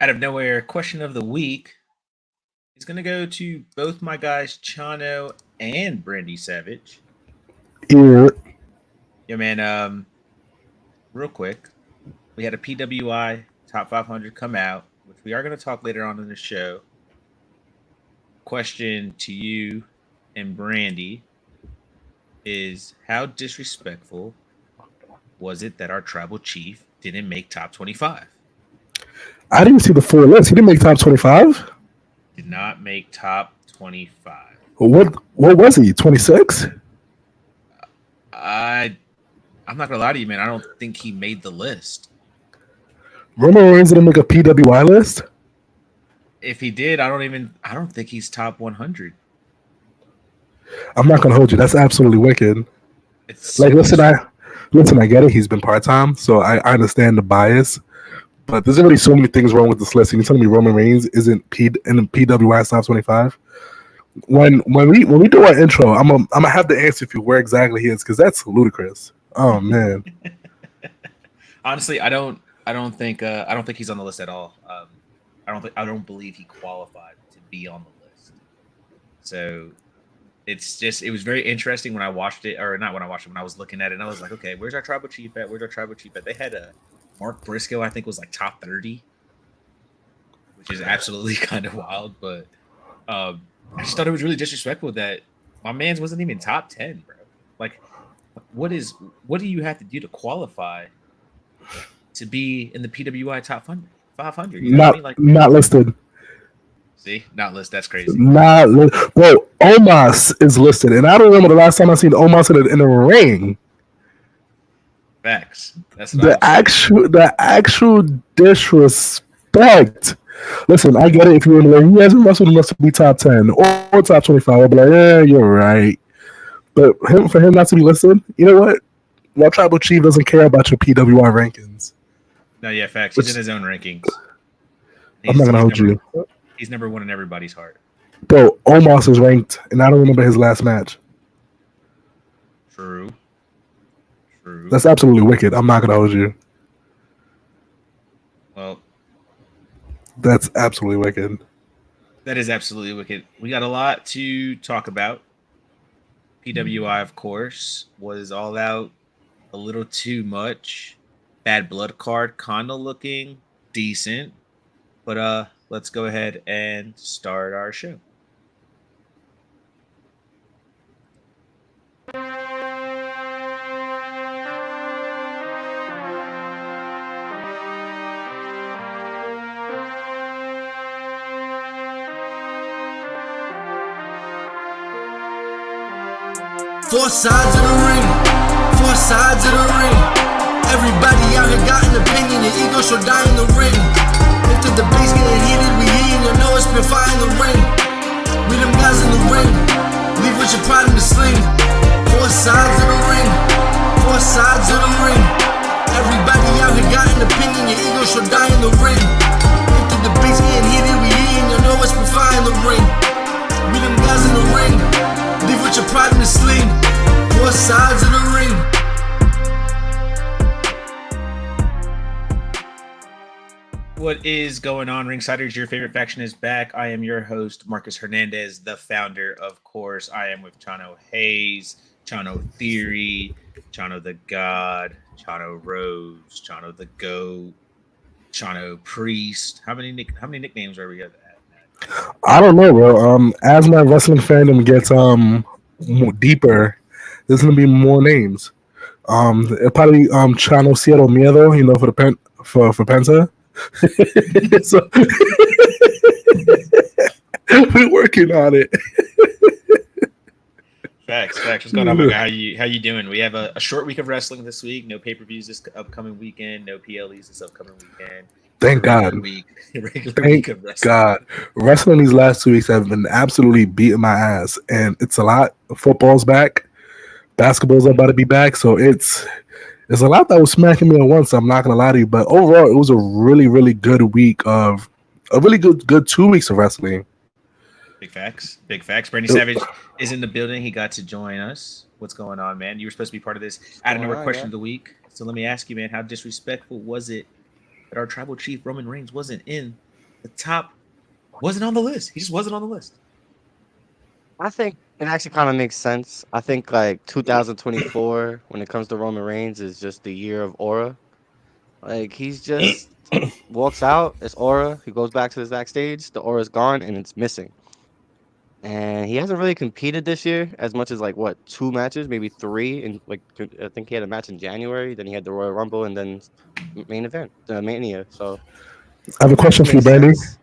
Out of nowhere, question of the week is going to go to both my guys, Chano and Brandy Savage. Yeah. Yeah, man. Real quick, we had a PWI Top 500 come out, which we are going to talk later on in the show. Question to you and Brandy is: how disrespectful was it that our tribal chief didn't make top 25? I didn't see the full list. He didn't make top 25. Did not make top 25. What was he? 26? I'm not gonna lie to you, man. I don't think he made the list. Roman Reigns didn't make a PWI list. If he did, I don't think he's top 100. I'm not gonna hold you. That's absolutely wicked. It's Like, listen. I get it. He's been part time, so I understand the bias. But there's already so many things wrong with this list. And you're telling me Roman Reigns isn't in the PWI top 25? When we do our intro, I'm gonna have the answer for you where exactly he is, because that's ludicrous. Oh man. Honestly, I don't think he's on the list at all. I don't believe he qualified to be on the list. So it was very interesting when I watched it, or not when I watched it, when I was looking at it, and I was like, okay, where's our tribal chief at? Where's our tribal chief at? They had a Mark Briscoe, I think, was like top 30, which is absolutely kind of wild. But I just thought it was really disrespectful that my man's wasn't even top 10, bro. Like, what do you have to do to qualify to be in the PWI top 500? You know what I mean? Like, not listed. See, not listed. That's crazy. Bro, Omos is listed, and I don't remember the last time I seen Omos in a ring. Facts. That's the actual disrespect. Listen, I get it. If you're in the ring, he hasn't wrestled enough to be top 10 or top 25. I'll be like, yeah, you're right. But for him not to be listed, you know what? Well, Tribal Chief doesn't care about your PWI rankings. No, yeah, facts. He's in his own rankings. I'm not gonna hold you. He's number one in everybody's heart. Bro, Omos is ranked, and I don't remember his last match. True. That's absolutely wicked. I'm not gonna hold you. Well, that's absolutely wicked. That is absolutely wicked. We got a lot to talk about. PWI, of course, was all out a little too much. Bad blood card, kind of looking decent. But let's go ahead and start our show. Four sides of the ring, four sides of the ring. Everybody out here got an opinion, your ego shall die in the ring. If the debate's getting heated, we heating, you know it's been fire in the ring. We them guys in the ring, leave with your pride in the sling. Four sides of the ring, four sides of the ring. Everybody out here got an opinion, your ego shall die in the ring. If the debate's getting heated, we heating, you know it's been fire in the ring. We them guys in the ring, leave with your pride in the sling. Four sides of the ring. What is going on, Ringsiders? Your favorite faction is back. I am your host, Marcus Hernandez, the founder, of course. I am with Chano Hayes, Chano Theory, Chano the God, Chano Rhodes, Chano the Goat, Chano Priest. How many nicknames are we at? I don't know, bro. As my wrestling fandom gets deeper, there's gonna be more names. It'll probably Chano Cierro Miedo, you know, for the for Penta. So we're working on it. Facts. What's going on, my guy? How you doing? We have a short week of wrestling this week. No pay-per-views this upcoming weekend. No PLEs this upcoming weekend. Thank God. Thank God. Wrestling these last 2 weeks have been absolutely beating my ass, and it's a lot. Football's back. Basketball's about to be back, so it's a lot that was smacking me at once. I'm not gonna lie to you, but overall, it was a really, really good week of a really good 2 weeks of wrestling. Big facts. Brandy Savage is in the building. He got to join us. What's going on, man? You were supposed to be part of this out of nowhere question of the week. So let me ask you, man, how disrespectful was it that our tribal chief Roman Reigns wasn't in the top wasn't on the list. He just wasn't on the list. I think it actually kind of makes sense. I think like 2024, when it comes to Roman Reigns, is just the year of aura. Like he's just walks out, it's aura. He goes back to his backstage, the aura's gone, and it's missing. And he hasn't really competed this year as much as like what 2 matches, maybe 3. And like I think he had a match in January, then he had the Royal Rumble, and then main event, the Mania. So I have a question for you, makes Brandy. sense.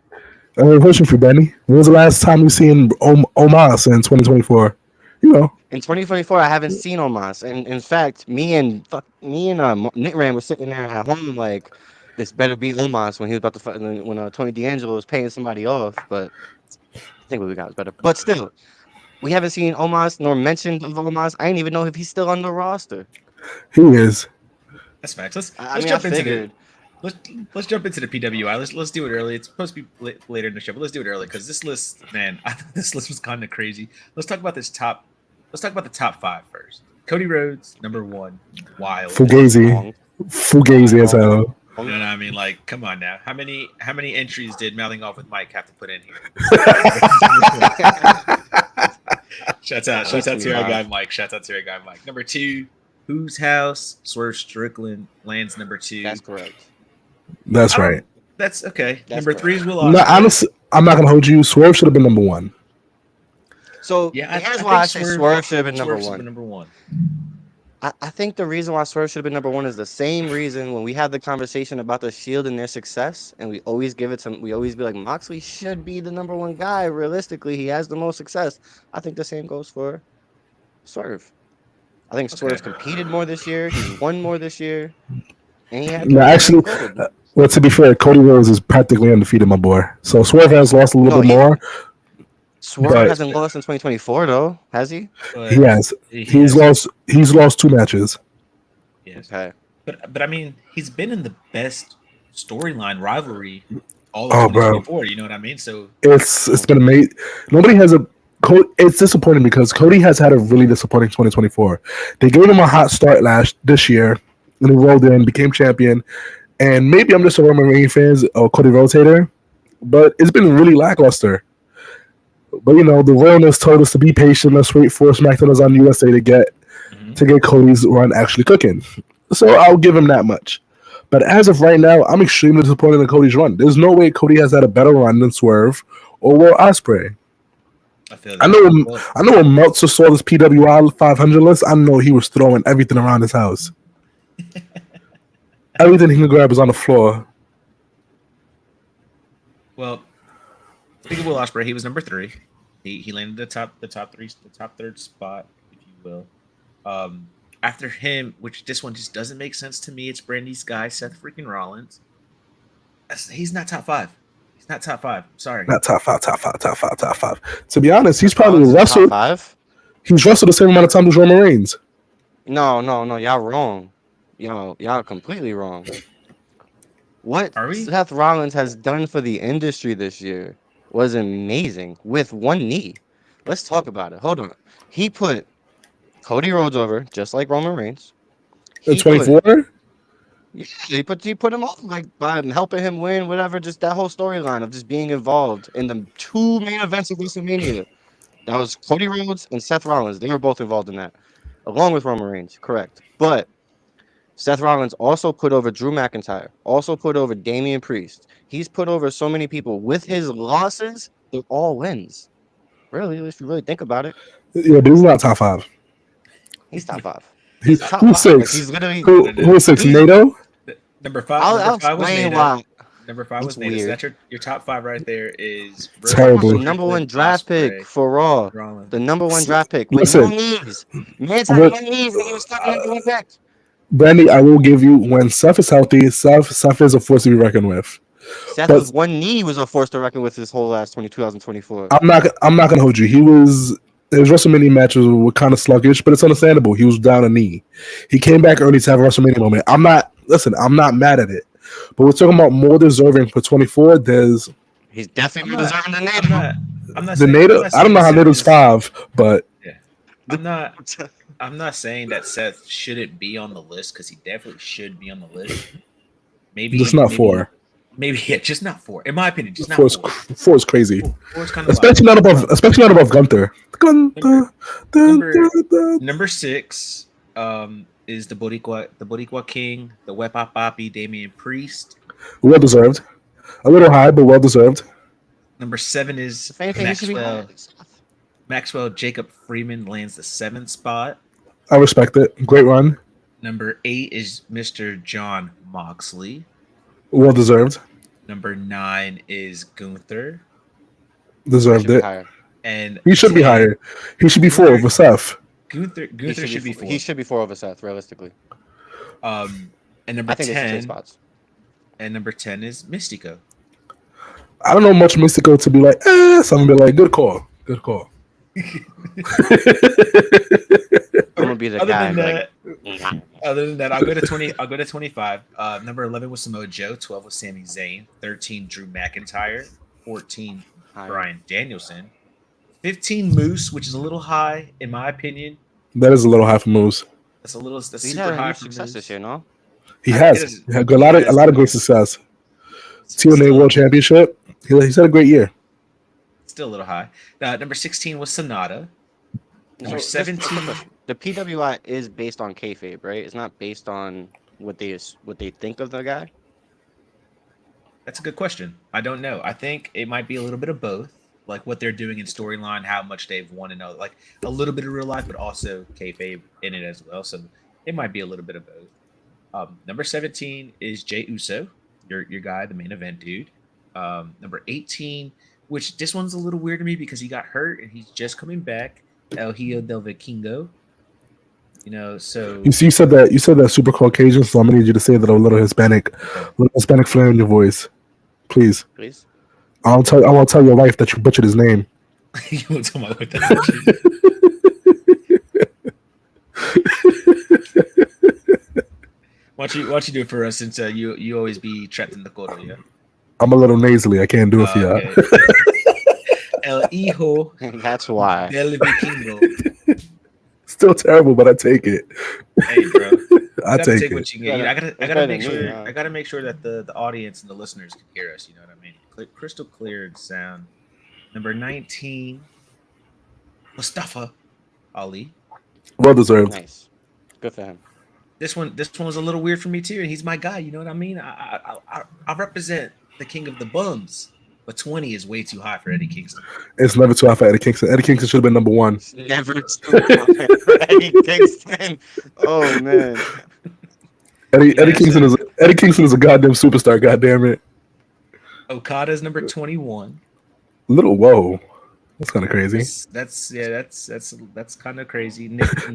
I have a question for you, Brandy. When was the last time you seen Omos in 2024? You know, In 2024, I haven't seen Omos, and in fact, me and Nick Ram was sitting there at home like, this better be Omos when he was about to fight when Tony D'Angelo was paying somebody off. But I think what we got was better. But still, we haven't seen Omos nor mentioned of Omos. I didn't even know if he's still on the roster. he is. That's facts. Let's I jump into figured. let's jump into the PWI. Let's do it early. It's supposed to be later in the show, but let's do it early because this list, man, I thought this list was kind of crazy. Let's talk about the top 5 first. Cody Rhodes, number 1, wild. Fugazi as hell. You know what I mean? Like, come on now. How many entries did Mouthing Off with Mike have to put in here? Shouts out to our guy Mike. Shouts out to our guy Mike. Number 2, Whose House? Swerve Strickland lands number 2. That's correct. That's right. That's okay. That's number correct. 3 is Will No, Ospreay. honestly, I'm not gonna hold you. Swerve should have been number 1. So Yeah, here's I why I think say Swerve should have been Swerve number should have 1. been number 1. I think the reason why Swerve should have been number 1 is the same reason when we have the conversation about the Shield and their success, and we always we always be like, Moxley should be the number 1 guy. Realistically, he has the most success. I think the same goes for Swerve. I think Swerve's competed more this year. He won more this year. And he had No, actually, well, to be fair, Cody Rhodes is practically undefeated, my boy. So Swerve has lost a little bit more. Swerve but- hasn't lost in 2024 though, has he? But He has. He's lost 2 matches. Yes. Okay. But I mean, he's been in the best storyline rivalry all Oh, of bro. 2024. You know what I mean? So It's been amazing. Nobody has a. It's disappointing because Cody has had a really disappointing 2024. They gave him a hot start this year, and he rolled in, became champion. And maybe I'm just a Roman Reigns fan or Cody Rhodes hater, but it's been really lackluster. But you know, the realness told us to be patient. Let's wait for SmackDown on USA to get Cody's run actually cooking. So I'll give him that much. But as of right now, I'm extremely disappointed in Cody's run. There's no way Cody has had a better run than Swerve or Will Ospreay. I know when Meltzer saw this PWI 500 list, I know he was throwing everything around his house. Everything he could grab was on the floor. Well, speaking of Will Ospreay, he was number 3. He landed the top 3rd spot, if you will. After him, which this one just doesn't make sense to me, it's Brandy's guy, Seth freaking Rollins. He's not top 5. He's not top 5. Sorry. Not top five. To be honest, he's probably wrestled. Top 5? He's wrestled the same amount of time as Roman Reigns. No, y'all wrong. Y'all completely wrong. What Seth Rollins has done for the industry this year was amazing with 1 knee. Let's talk about it. Hold on. He put Cody Rhodes over, just like Roman Reigns. In 24? Yeah, he put him off like by helping him win, whatever. Just that whole storyline of just being involved in the 2 main events of WrestleMania. That was Cody Rhodes and Seth Rollins. They were both involved in that, along with Roman Reigns. Correct. But Seth Rollins also put over Drew McIntyre. Also put over Damian Priest. He's put over so many people. With his losses, they're all wins. Really, if you really think about it. Yeah, but he's not top 5. He's top 5. He's top who's 5. 6? He's literally Who's 6? NATO? Number 5. I'll Number 5 was explain Nato. why. Number 5 was Nato. So that's your top 5 right there. Is Terrible. The number 1 draft pick for Raw. Rollins. The number 1 draft pick with Listen. no knees. Man's had no knees. He was stuck in the pick. Brandy, I will give you when Seth is healthy, Seth is a force to be reckoned with. Seth But- with 1 knee was a force to reckon with his whole last 2024. I'm not gonna hold you. His WrestleMania matches were kind of sluggish, but it's understandable. He was down a knee. He came back early to have a WrestleMania moment. I'm not mad at it. But we're talking about more deserving for 24. He's definitely more deserving than Nato. I'm not the saying, NATO. I don't know how Nato's 5, but I'm not saying that Seth shouldn't be on the list because he definitely should be on the list. Maybe it's not 4. Maybe just not 4. In my opinion, just not 4. 4 is crazy. 4 is kind of especially not above Gunther. Number 6 is the Boricua King, the Wepa Papi, Damian Priest. Well deserved. A little high, but well deserved. Number 7 is Maxwell Jacob Freeman lands the 7th spot. I respect it. Great run. Number 8 is Mr. John Moxley. Well deserved. Number 9 is Gunther. Deserved it. And he should be higher. He should be 4 over Seth. Gunther should be 4. He should be 4 over Seth, realistically. And number 10. And number 10 is Mystico. I don't know much Mystico to be like, so I'm gonna be like, good call. Good call. I'm gonna be the guy. Other than that, I'll go to 20. I'll go to 25. Number 11 was Samoa Joe. 12 was Sami Zayn. 13 Drew McIntyre. 14 Bryan Danielson. 15 Moose, which is a little high in my opinion. That is a little high for Moose. That's a little. That's He's super had high huge for success Moose. this year, no? He has. He had a lot of great success. TNA World Championship. He's had a great year. Still a little high. Number 16 was Sonata. Number 17. The PWI is based on kayfabe, right? It's not based on what they think of the guy. That's a good question. I don't know. I think it might be a little bit of both, like what they're doing in storyline, how much they've won, and like a little bit of real life, but also kayfabe in it as well. So it might be a little bit of both. Number 17 is Jey Uso, your guy, the main event dude. Number 18, which this one's a little weird to me because he got hurt and he's just coming back. El Hijo del Vikingo. So you said that super Caucasian, so I'm gonna need you to say that a little Hispanic flair in your voice, please. I won't tell your wife that you butchered his name. You won't tell my wife that. Why don't you do it for us since you always be trapped in the coro, yeah? I'm a little nasally. I can't do it for y'all. Okay. El Hijo. That's why. Del Vikingo. Still terrible, but I take it. Hey, bro. I take it. What you get. I gotta make sure that the audience and the listeners can hear us. You know what I mean? Crystal clear sound. Number 19, Mustafa Ali. Well deserved. Nice. Good for him. This one was a little weird for me too, and he's my guy. You know what I mean? I represent the king of the bums, but 20 is way too high for Eddie Kingston. It's never too high for Eddie Kingston. Eddie Kingston should have been number 1. Never too high for Eddie Kingston. Oh man. Eddie Kingston is a goddamn superstar. Goddamn it. Okada's number 21. Little whoa. That's kind of crazy. That's kind of crazy.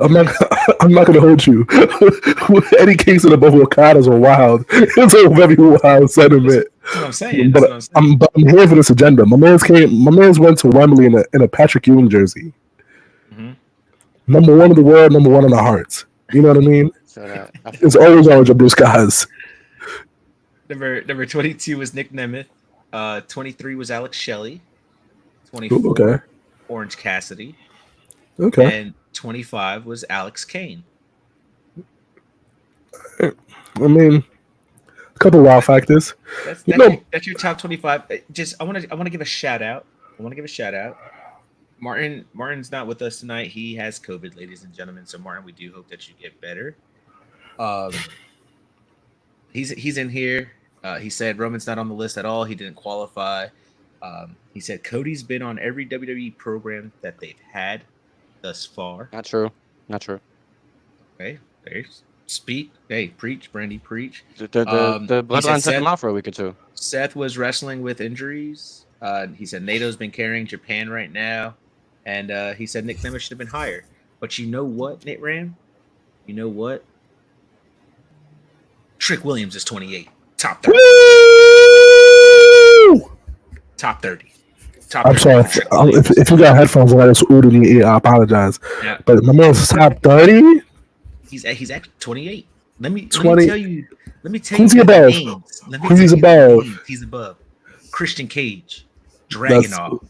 I'm not gonna hold you. Eddie Kingston above Okada's are wild. It's a very wild sentiment. That's what I'm saying. But I'm here for this agenda. My man's went to Wembley in a Patrick Ewing jersey. Mm-hmm. Number 1 in the world, number 1 in our hearts. You know what I mean? It's always orange or blue skies. Number 22 was Nick Nemeth. 23 was Alex Shelley. 24, okay. Orange Cassidy. Okay. And 25 was Alex Kane. I mean, a couple wild factors. That's your top 25. I want to give a shout out. Martin's not with us tonight. He has COVID, ladies and gentlemen. So Martin, we do hope that you get better. He's in here. He said Roman's not on the list at all. He didn't qualify. He said Cody's been on every WWE program that they've had thus far. Not true. Okay, there. Speak. Hey, preach, Brandy, preach. The Bloodline took him out for a week or two. Seth was wrestling with injuries. He said NATO's been carrying Japan right now. And he said Nick Nemeth should have been higher. But you know what, Nate Ram? You know what? Trick Williams is 28. Top 30. Woo! Top 30. I'm sorry. If you got headphones on, that's ooh to me. I apologize. Yeah. But my man's top 30? He's actually 28. Let me 20. tell you. Who's above? Who's above? He's above. Christian Cage, Dragunov,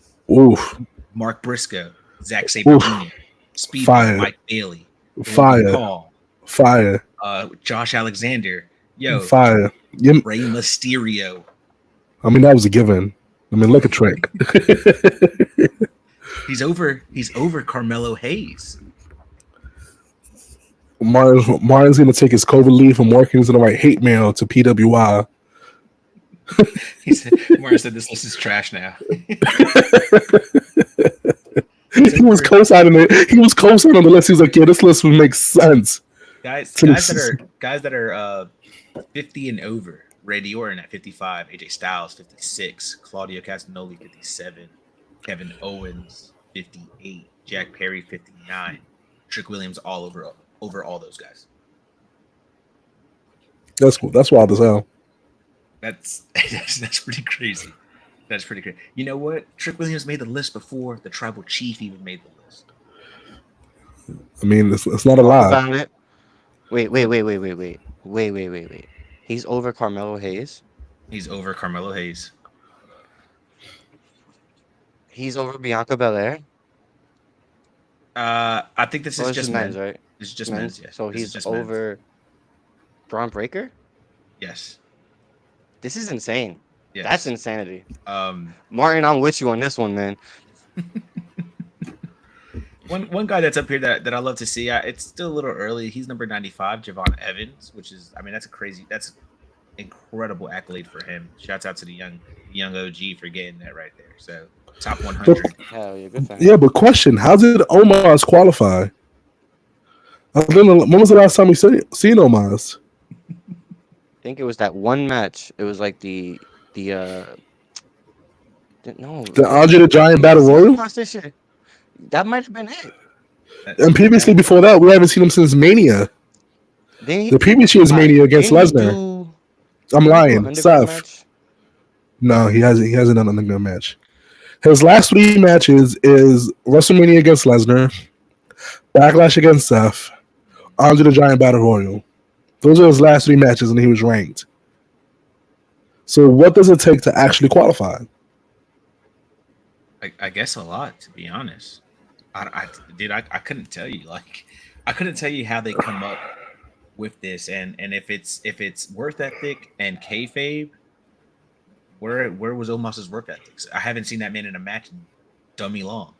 Mark Briscoe, Zack Sabre Jr., Speedball, Mike Bailey, Paul, Fire, Josh Alexander, Fire, Rey Mysterio, I mean, that was a given. I mean, look at Trick. He's over Carmelo Hayes. Martin's going to take his COVID leave from working. He's going to write hate mail to PWI. Martin said this list is trash now. He was co-signing it. He was co-signing on the list. He was like, "Yeah, this list would make sense." Guys that are 50 and over. Randy Orton at 55, AJ Styles 56, Claudio Castagnoli 57, Kevin Owens 58, Jack Perry 59, Trick Williams all over all those guys. That's cool. That's wild as hell. That's pretty crazy. That's pretty crazy. You know what? Trick Williams made the list before the Tribal Chief even made the list. I mean, it's not a lie. Wait. He's over Carmelo Hayes. He's over Carmelo Hayes. He's over Bianca Belair. I think this is just men's, right? This is just men's. Yes. So he's over Braun Breaker. Yes. This is insane. Yes. That's insanity. Martin, I'm with you on this one, man. One guy that's up here that I love to see. It's still a little early. He's number 95, Javon Evans, which is, I mean, that's incredible accolade for him. Shouts out to the young OG for getting that right there. So top 100. Hell yeah, good for him. Yeah, but question: how did Omos qualify? When was the last time we seen Omos? I think it was that one match. It was like the Andre the Giant Battle Royal. That might have been it. And previously, before that, we haven't seen him since Mania. The previous year's Mania against Lesnar. I'm lying, Seth. Match? No, he hasn't done an underground match. His last 3 matches is WrestleMania against Lesnar, Backlash against Seth, Andre the Giant Battle Royal. Those are his last 3 matches, and he was ranked. So, what does it take to actually qualify? I guess a lot, to be honest. I couldn't tell you. Like, I couldn't tell you how they come up with this, and if it's work ethic and kayfabe. Where was Omos's work ethics? I haven't seen that man in a match in dummy long.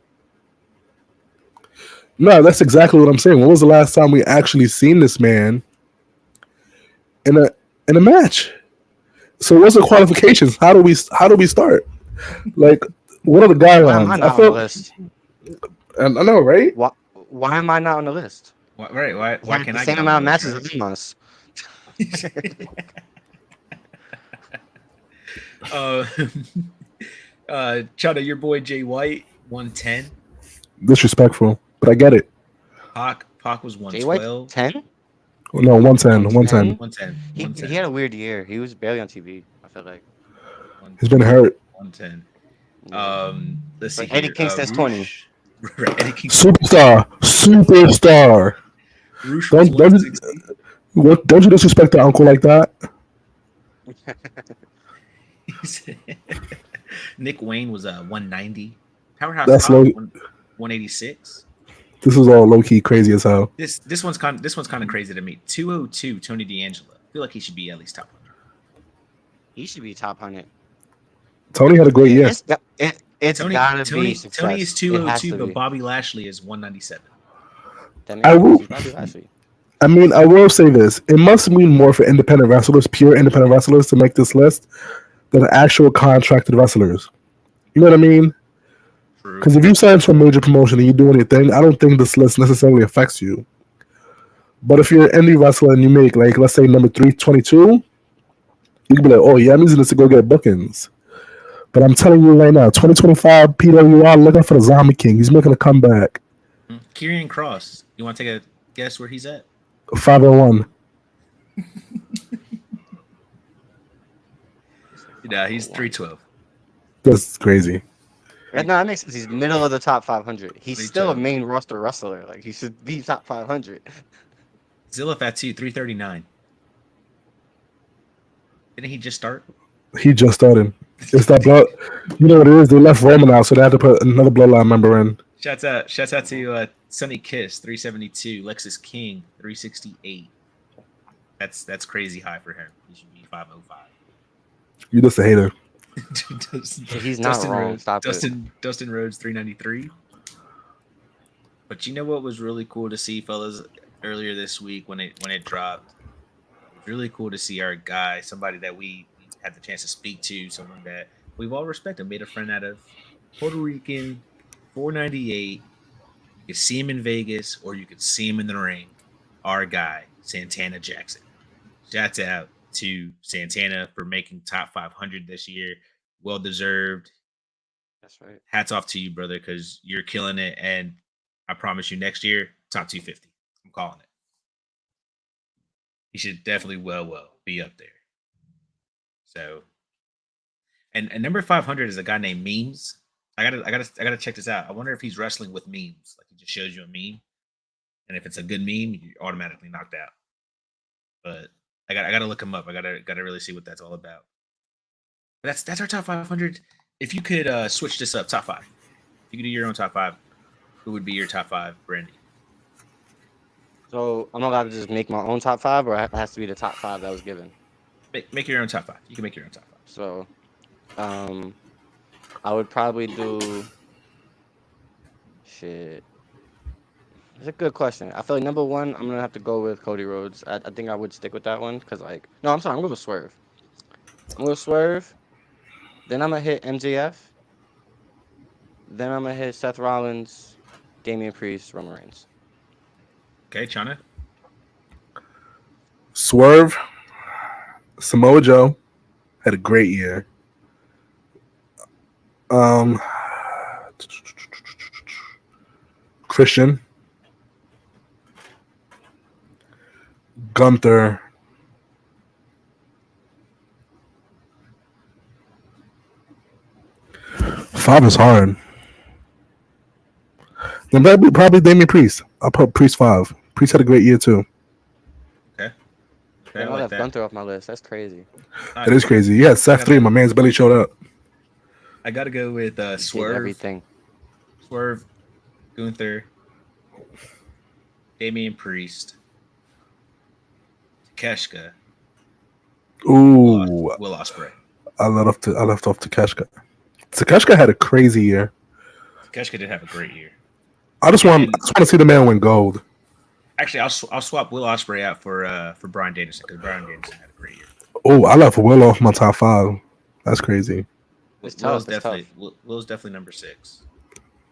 No, that's exactly what I'm saying. When was the last time we actually seen this man in a match? So what's the qualifications? How do we start? Like, what are the guidelines? Why am I not on the list? I know, right? Why am I not on the list? Why can I the same amount of matches as Omos? Chano, your boy Jay White 110. Disrespectful, but I get it. Pac was 112. Jay White 10? No, 110. He had a weird year. He was barely on TV. I feel like he's been hurt. 110. Let's see. Eddie Kingston's 20. Eddie Kingston. Superstar. Don't you disrespect the uncle like that? Nick Wayne was 190. Powerhouse That's Pop, low. 186. This is all low key crazy as hell. This one's kind of crazy to me. 202 Tony D'Angelo. I feel like he should be at least top 100. He should be top 100. Tony had a great year. It's gotta be success. Tony is 202, but Bobby Lashley is 197. I will say this. It must mean more for independent wrestlers, pure independent wrestlers, to make this list than actual contracted wrestlers. You know what I mean? Because if you sign for a major promotion and you're doing your thing, I don't think this list necessarily affects you. But if you're an indie wrestler and you make, like, let's say number 322, you can be like, oh, yeah, I'm using this to go get bookings. But I'm telling you right now, 2025 PWI, looking for the Zombie King. He's making a comeback. Karrion Kross. You want to take a guess where he's at? 501. Yeah, he's 312. That's crazy. No, that makes sense. He's middle of the top 500. He's still a main roster wrestler. Like, he should be top 500. Zilla Fatu, 339. Didn't he just start? He just started. It's that blood. You know what it is? They left Roman out, so they had to put another Bloodline member in. Shouts out to Sonny Kiss, 372. Lexus King, 368. That's crazy high for him. He should be 505. You just a hater. He's not wrong. Rhodes, Stop it. Dustin Rhodes 393. But you know what was really cool to see, fellas, earlier this week when it dropped. It was really cool to see our guy, somebody that we had the chance to speak to, someone that we've all respected, made a friend out of, Puerto Rican, 498. You could see him in Vegas, or you could see him in the ring. Our guy, Santana Jackson. Shouts out to Santana for making top 500 this year. Well deserved. That's right. Hats off to you, brother, because you're killing it. And I promise you, next year, top 250. I'm calling it. He should definitely well be up there. So, and number 500 is a guy named Memes. I gotta check this out. I wonder if he's wrestling with memes. Like he just shows you a meme, and if it's a good meme, you're automatically knocked out. But I gotta look him up. I gotta really see what that's all about. But that's our top 500. If you could switch this up, top 5. If you could do your own top 5, who would be your top 5, Brandy? So I'm not allowed to just make my own top 5, or it has to be the top 5 that was given. Make your own top 5. You can make your own top 5. So, I would probably do. Shit. It's a good question. I feel like number 1, I'm gonna have to go with Cody Rhodes. I think I would stick with that one because, like, no, I'm sorry, I'm going with Swerve. I'm going to Swerve. Then I'm gonna hit MJF. Then I'm gonna hit Seth Rollins, Damian Priest, Roman Reigns. Okay, Chana. Swerve. Samoa Joe had a great year. Christian. Gunther. Five is hard. Then probably Damian Priest. I'll put Priest 5. Priest had a great year too. Okay. I don't have Gunther off my list. That's crazy. It is crazy. Yeah, Seth 3. My man's barely showed up. I gotta go with Swerve. Everything. Swerve, Gunther, Damian Priest, Takeshka. Ooh, Will Ospreay. I left off Takeshka. Takeshka had a crazy year. Takeshka did have a great year. I just want to see the man win gold. Actually, I'll swap Will Ospreay out for Bryan Danielson because Bryan Danielson had a great year. Oh, I left Will off my top 5. That's crazy. It's tough. Will's definitely number 6.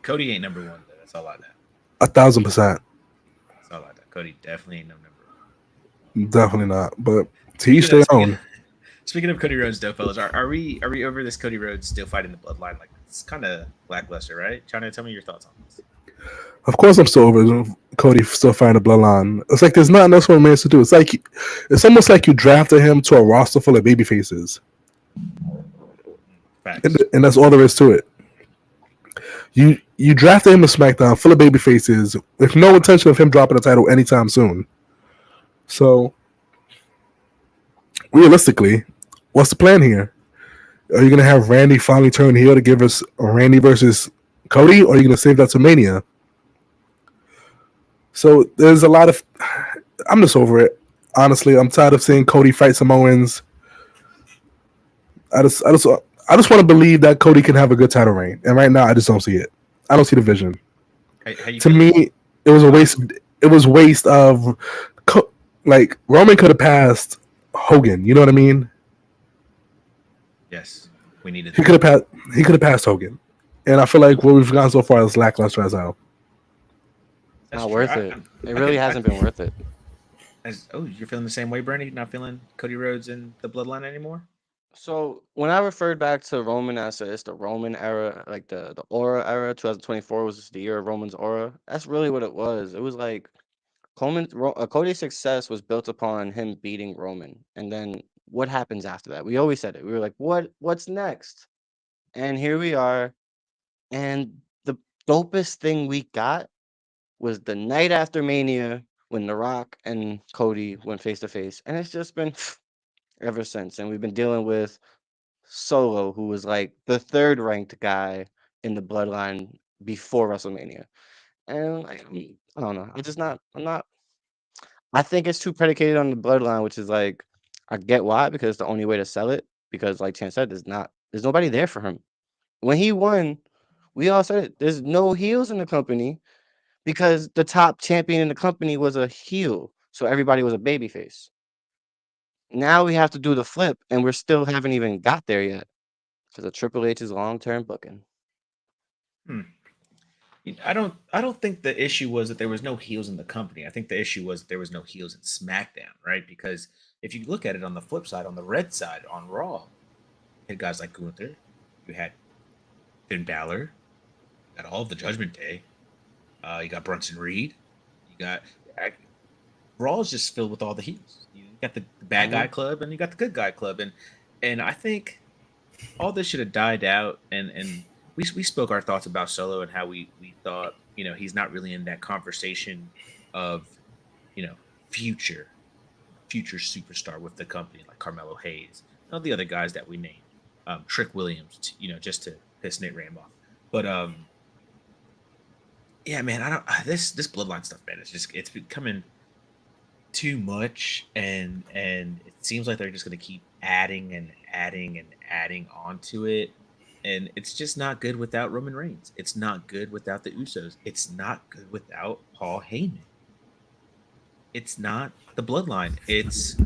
Cody ain't number 1 though. That's all I know. 1,000%. That's all I know. Cody definitely ain't number 1. Definitely not. But to each their own. Speaking of Cody Rhodes, though, fellas, are we over this Cody Rhodes still fighting the Bloodline? Like it's kind of lackluster, right? Trying to tell me your thoughts on this. Of course, I'm still over Cody still fighting the Bloodline. It's like there's nothing else for a man to do. It's almost like you drafted him to a roster full of baby faces. And that's all there is to it. You drafted him to SmackDown full of baby faces with no intention of him dropping the title anytime soon. So, realistically, what's the plan here? Are you going to have Randy finally turn heel to give us Randy versus Cody, or are you going to save that to Mania? So, there's a lot of... I'm just over it. Honestly, I'm tired of seeing Cody fight Samoans. I just want to believe that Cody can have a good title reign, and right now I just don't see it. I don't see the vision. To me, it was a waste. It was waste of like Roman could have passed Hogan. You know what I mean? Yes, we needed. He could have passed Hogan, and I feel like what we've gotten so far is lackluster as hell. Not worth it. It really hasn't been worth it. You're feeling the same way, Bernie? Not feeling Cody Rhodes and the Bloodline anymore? So when I referred back to Roman as it's the Roman era, like the Aura era, 2024 was just the year of Roman's aura. That's really what it was. It was like Cody's success was built upon him beating Roman, and then what happens after that? We always said it. We were like, what's next? And here we are. And the dopest thing we got was the night after Mania when The Rock and Cody went face to face, and it's just been ever since. And we've been dealing with Solo, who was like the 3rd ranked guy in the Bloodline before WrestleMania. And like, I don't know. I'm not. I think it's too predicated on the Bloodline, which is like, I get why, because it's the only way to sell it. Because like Chan said, there's not There's nobody there for him. When he won, we all said it. There's no heels in the company because the top champion in the company was a heel, so everybody was a babyface. Now we have to do the flip, and we're still haven't even got there yet because of Triple H's long-term booking. I don't think the issue was that there was no heels in the company. I think the issue was there was no heels in SmackDown, right? Because if you look at it on the flip side, on the red side, on Raw, you had guys like Gunther, you had Finn Balor, you got all of the Judgment Day, you got Brunson Reed, you got Raw is just filled with all the heels. You got the bad guy club and you got the good guy club, and I think all this should have died out, and we spoke our thoughts about Solo and how we thought, you know, he's not really in that conversation of, you know, future superstar with the company like Carmelo Hayes and all the other guys that we named, Trick Williams, you know, just to piss Nate Ram off. But yeah, man, I don't this Bloodline stuff, man. It's becoming too much, and it seems like they're just going to keep adding and adding and adding onto it, and it's just not good without Roman Reigns. It's not good without the Usos. It's not good without Paul Heyman. It's not the Bloodline. It's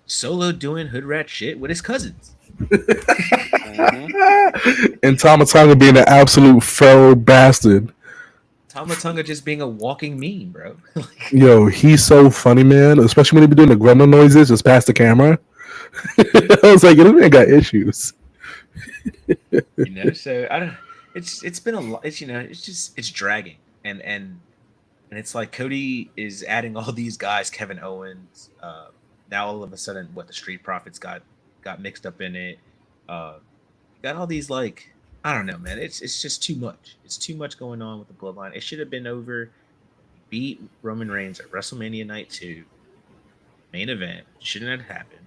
Solo doing hood rat shit with his cousins. And Tama Tonga being an absolute feral bastard. Tama Tonga just being a walking meme, bro. Yo, he's so funny, man. Especially when he be doing the gremlin noises just past the camera. I was like, this man got issues. You know, so I don't. It's been a lot. It's, you know, it's dragging, and it's like Cody is adding all these guys. Kevin Owens. Now all of a sudden, what the Street Profits got mixed up in it. Got all these, like, I don't know, man. It's just too much. It's too much going on with the Bloodline. It should have been over. Beat Roman Reigns at WrestleMania Night 2. Main event. Shouldn't have happened,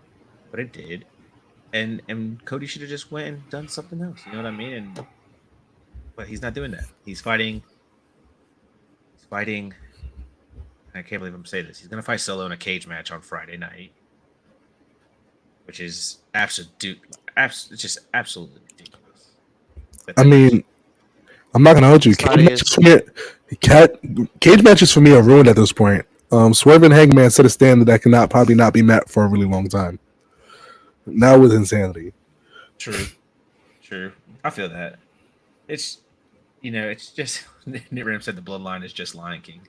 but it did. And Cody should have just went and done something else. You know what I mean? But he's not doing that. He's fighting. I can't believe I'm saying this. He's gonna fight Solo in a cage match on Friday night, which is absolutely ridiculous. I mean, I'm not gonna hold you. Cage matches for me are ruined at this point. Swerve and Hangman set a standard that cannot probably not be met for a really long time. Now with insanity. True. I feel that. It's, you know, it's just Nick Ram said the Bloodline is just Lion King.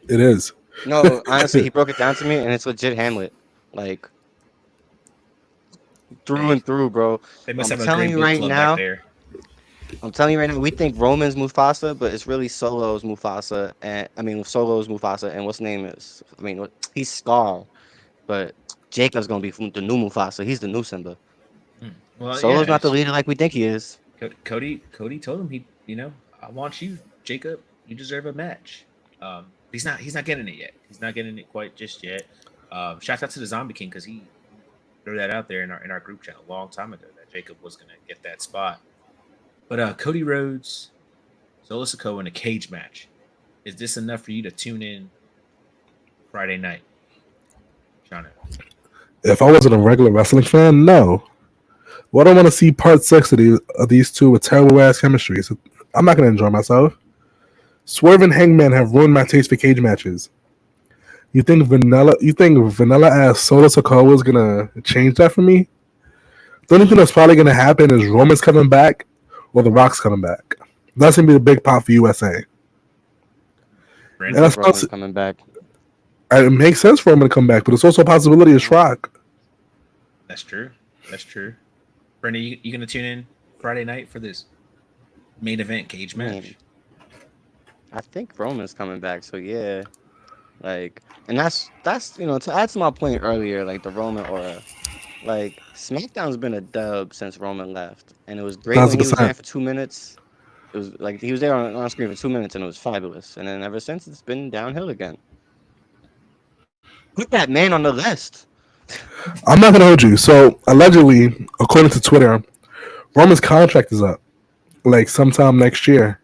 It is. No, honestly, he broke it down to me, and it's legit Hamlet, like through and through, bro. They must I'm have telling a you great right club now. back there. I'm telling you right now, we think Roman's Mufasa, but it's really Solo's Mufasa, and Solo's Mufasa, and what's his name is? He's Scar, but Jacob's gonna be the new Mufasa. He's the new Simba. Well, Solo's not the leader like we think he is. Cody told him, I want you, Jacob. You deserve a match. He's not getting it yet. He's not getting it quite just yet. Shout out to the Zombie King, because he threw that out there in our group chat a long time ago that Jacob was gonna get that spot. But Cody Rhodes, Solo Sikoa in a cage match. Is this enough for you to tune in Friday night, Chano? If I wasn't a regular wrestling fan, no. Well, I don't want to see part 6 of these two with terrible ass chemistry. So I'm not going to enjoy myself. Swerve and Hangman have ruined my taste for cage matches. You think vanilla ass Solo Sikoa is going to change that for me? The only thing that's probably going to happen is Roman's coming back or The Rock's coming back. That's going to be the big pop for USA. And that's coming back. It makes sense for Roman to come back, but it's also a possibility of Rock. That's true. Brenda, you going to tune in Friday night for this main event cage match? I think Roman's coming back, so yeah. Like, and that's to add to my point earlier, like the Roman aura. Like, SmackDown's been a dub since Roman left, and it was great when he was there for 2 minutes. It was like he was there on screen for 2 minutes, and it was fabulous. And then ever since, it's been downhill again. Put that man on the list. I'm not gonna hold you. So allegedly, according to Twitter, Roman's contract is up, like sometime next year.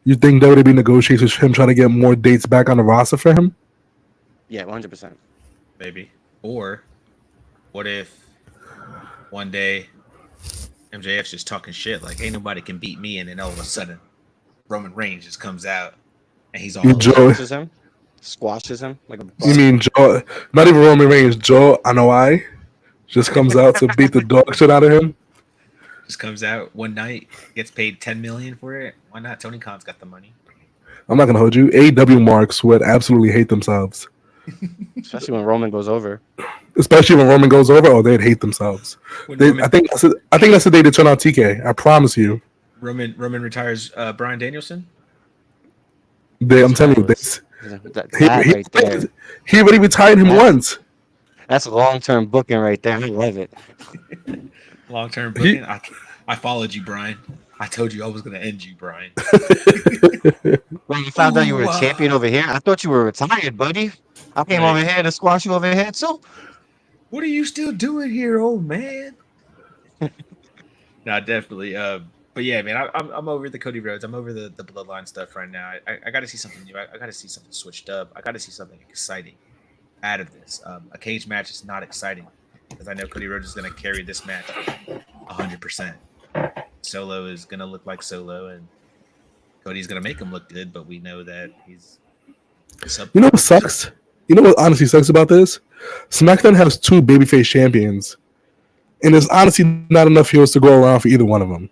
You think there would be negotiations with him trying to get more dates back on the roster for him? Yeah, 100%. Maybe. Or what if one day MJF's just talking shit like ain't nobody can beat me, and then all of a sudden Roman Reigns just comes out and he's all Joe, squashes him like a you bug. mean Joe? Not even Roman Reigns. Joe Anoa'i just comes out to beat the dog shit out of him. just comes out one night, gets paid $10 million for it. Why not? Tony Khan's got the money. I'm not gonna hold you. AEW marks would absolutely hate themselves, Especially when Roman goes over. especially when Roman goes over. Oh, they'd hate themselves. Roman, I think that's the day to turn on TK. I promise you. Roman retires Bryan Danielson. I'm telling you, he already retired him once. That's long-term booking right there. I love it. Long-term booking. I followed you, Brian. I told you I was going to end you, Brian. When you found out you were a champion over here, I thought you were retired, buddy. I came over here to squash you over here too. What are you still doing here, old man? No, definitely. But yeah, man, I'm over the Cody Rhodes. I'm over the Bloodline stuff right now. I got to see something new. I got to see something switched up. I got to see something exciting out of this. A cage match is not exciting because I know Cody Rhodes is going to carry this match 100%. Solo is going to look like Solo, and Cody's going to make him look good, but we know that he's You know what sucks? You know what honestly sucks about this? SmackDown has 2 babyface champions, and there's honestly not enough heels to go around for either one of them.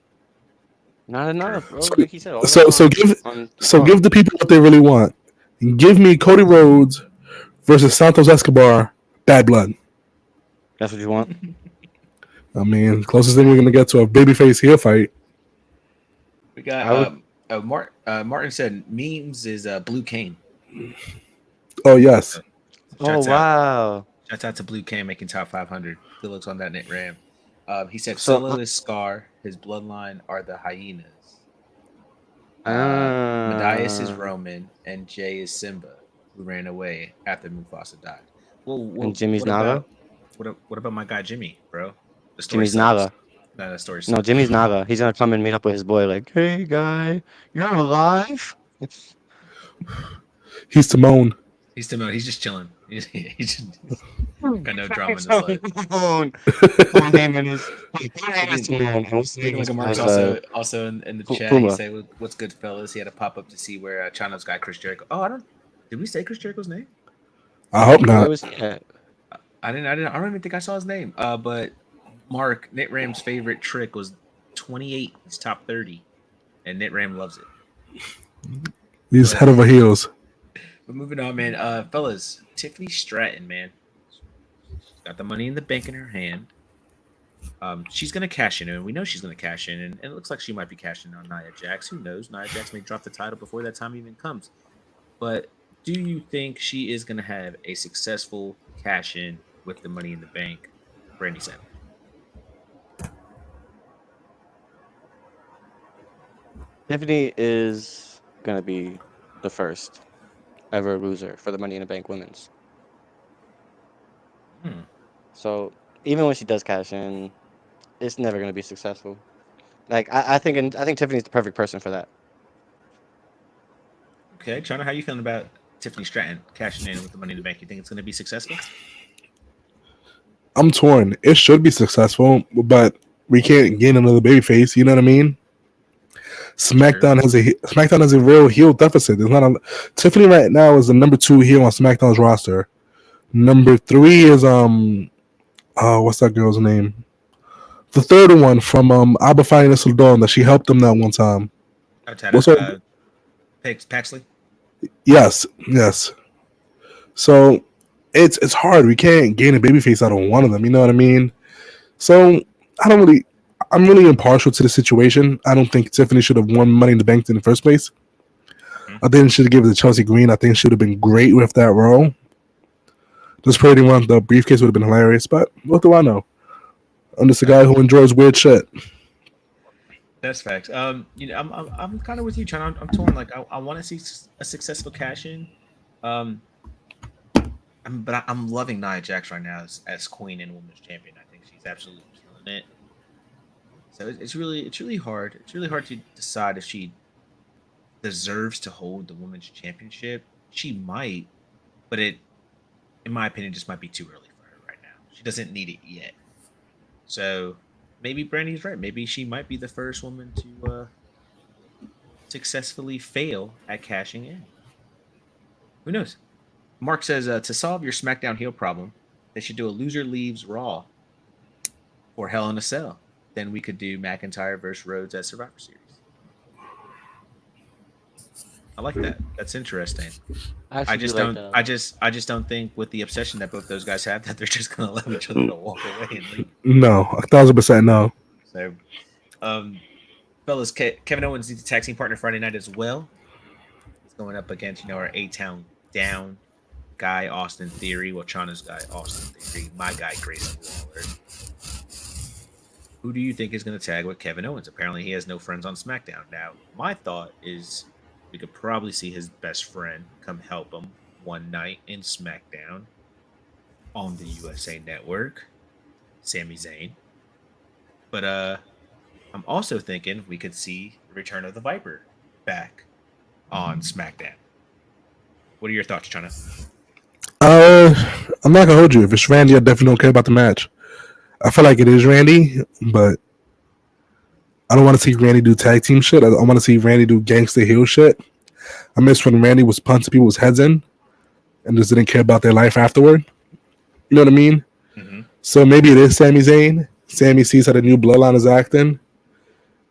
Not enough, bro. So, Like he said, give the people what they really want. Give me Cody Rhodes versus Santos Escobar, Bad Blood. That's what you want? I mean, closest thing we're gonna get to a babyface heel fight. We got Martin said memes is Blue Cane. Oh yes. Wow. Shouts out to Blue Cane making top 500. Good looks on that Nick Ram. He said Solo is Scar. His bloodline are the hyenas. Matthias is Roman, and Jey is Simba, who ran away after Mufasa died. And Jimmy's Naga? What about my guy Jimmy, bro? Jimmy's Naga. No, that story. No, Jimmy's Naga. He's gonna come and meet up with his boy. Like, hey guy, you're alive. He's Timon. He's Timon. He's just chilling. He's just got no drama in his life. Mark's also in the chat. He said, "What's good, fellas?" He had a pop up to see where Chano's guy Chris Jericho. Oh, did we say Chris Jericho's name? I hope not. I don't even think I saw his name. But Mark, Nit Ram's favorite trick was 28. He's top 30, and Nit Ram loves it. He's head over heels. But moving on, man. Fellas, Tiffany Stratton, man, she's got the money in the bank in her hand. She's gonna cash in, and we know she's gonna cash in, and it looks like she might be cashing on Nia Jax. Who knows? Nia Jax may drop the title before that time even comes. But do you think she is gonna have a successful cash in with the money in the bank? Randy Savage. Tiffany is gonna be the first ever loser for the Money in the Bank women's. So even when she does cash in, it's never gonna be successful. Like I think Tiffany's the perfect person for that. Okay, Chana, how you feeling about Tiffany Stratton cashing in with the Money in the Bank? You think it's gonna be successful? I'm torn. It should be successful, but we can't gain another babyface. You know what I mean? SmackDown has a real heel deficit. There's not Tiffany right now is the number 2 heel on SmackDown's roster. Number 3 is what's that girl's name? The third one from Alba Finest Dawn that she helped them that one time. What's her? Paxley. Yes. So it's hard. We can't gain a babyface out of one of them. You know what I mean? So I'm really impartial to the situation. I don't think Tiffany should have won Money in the Bank in the first place. I think she should have given it to Chelsea Green. I think she would have been great with that role. Just parading around the briefcase would have been hilarious, but what do I know? I'm just a guy who enjoys weird shit. That's facts. I'm kind of with you, Chana. I'm torn. Like, I want to see a successful cash in. But I'm loving Nia Jax right now as Queen and Women's Champion. I think she's absolutely killing it. So it's really hard. It's really hard to decide if she deserves to hold the Women's Championship. She might, but in my opinion, just might be too early for her right now. She doesn't need it yet. So maybe Brandy's right. Maybe she might be the first woman to successfully fail at cashing in. Who knows? Mark says to solve your SmackDown heel problem, they should do a loser leaves Raw or Hell in a Cell. Then we could do McIntyre versus Rhodes at Survivor Series. I like that. That's interesting. I just don't. I just don't think with the obsession that both those guys have that they're just going to allow each other to walk away and leave. No, 1,000% no. So, fellas, Kevin Owens needs a tag team partner Friday night as well. He's going up against our A-Town Down guy Austin Theory. Well, Chana's guy Austin Theory. My guy Grayson Waller. Who do you think is going to tag with Kevin Owens? Apparently, he has no friends on SmackDown. Now, my thought is we could probably see his best friend come help him one night in SmackDown on the USA Network, Sami Zayn. But I'm also thinking we could see the return of the Viper back on SmackDown. What are your thoughts, Chana? I'm not gonna hold you. If it's Randy, I definitely don't care about the match. I feel like it is Randy, but I don't want to see Randy do tag team shit. I want to see Randy do gangster heel shit. I miss when Randy was punching people's heads in and just didn't care about their life afterward. You know what I mean? Mm-hmm. So maybe it is Sami Zayn. Sami sees how the new Bloodline is acting,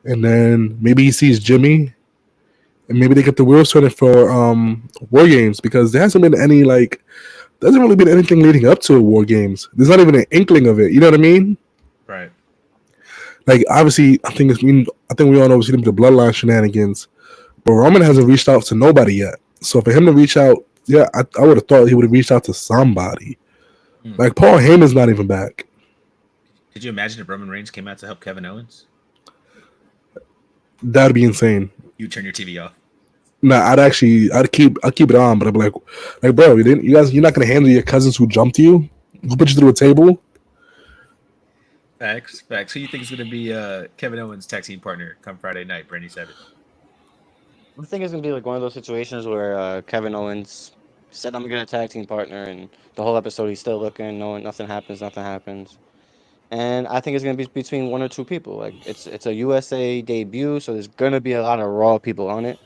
and then maybe he sees Jimmy, and maybe they get the wheels turning for War Games, because there hasn't been any there hasn't really been anything leading up to War Games. There's not even an inkling of it. You know what I mean? Right. Like, obviously, I think we all know we've seen the Bloodline shenanigans, but Roman hasn't reached out to nobody yet. So for him to reach out, yeah, I would have thought he would have reached out to somebody. Like, Paul Heyman's not even back. Could you imagine if Roman Reigns came out to help Kevin Owens? That'd be insane. You turn your TV off. Nah, I'd keep it on, but I'd be like, bro, you're not gonna handle your cousins who jumped you, who put you through a table. Facts. Who you think is gonna be Kevin Owens' tag team partner come Friday night, Brandy Savage? I think it's gonna be like one of those situations where Kevin Owens said, "I'm gonna get a tag team partner," and the whole episode he's still looking, knowing nothing happens. And I think it's gonna be between one or two people. Like, it's a USA debut, so there's gonna be a lot of Raw people on it.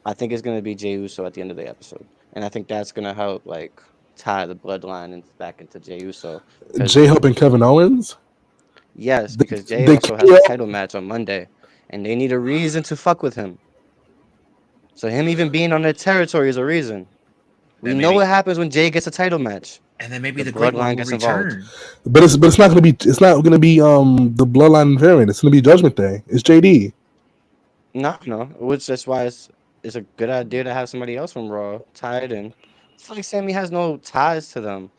I think it's gonna be Jey Uso at the end of the episode, and I think that's gonna help tie the bloodline and back into Jey Uso. Jey helping Kevin Owens? Yes, because Jey also has a title match on Monday, and they need a reason to fuck with him. So him even being on their territory is a reason. We know what happens when Jey gets a title match. And then maybe the bloodline gets involved. But it's not gonna be the bloodline variant. It's gonna be Judgment Day. It's JD. No, which that's why it's a good idea to have somebody else from Raw tied in. I feel like Sami has no ties to them.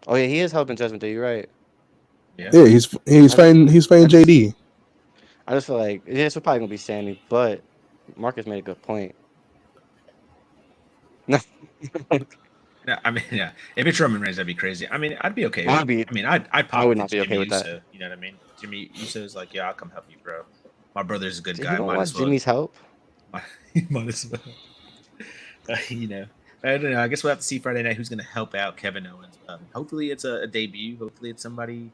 Oh yeah, he is helping Judgment Day. You're right. Yeah, he's fighting JD. I just feel like it's probably gonna be Sami, but Marcus made a good point. No. I mean, yeah. If it's Roman Reigns, that'd be crazy. I mean, I'd be okay. I'd pop. I would not be okay Jimmy with Uso, that. You know what I mean? Jimmy Uso's like, yeah, I'll come help you, bro. My brother's a good You guy. don't want Jimmy's help. Might as well. I don't know. I guess we'll have to see Friday night who's going to help out Kevin Owens. Hopefully, it's a debut. Hopefully, it's somebody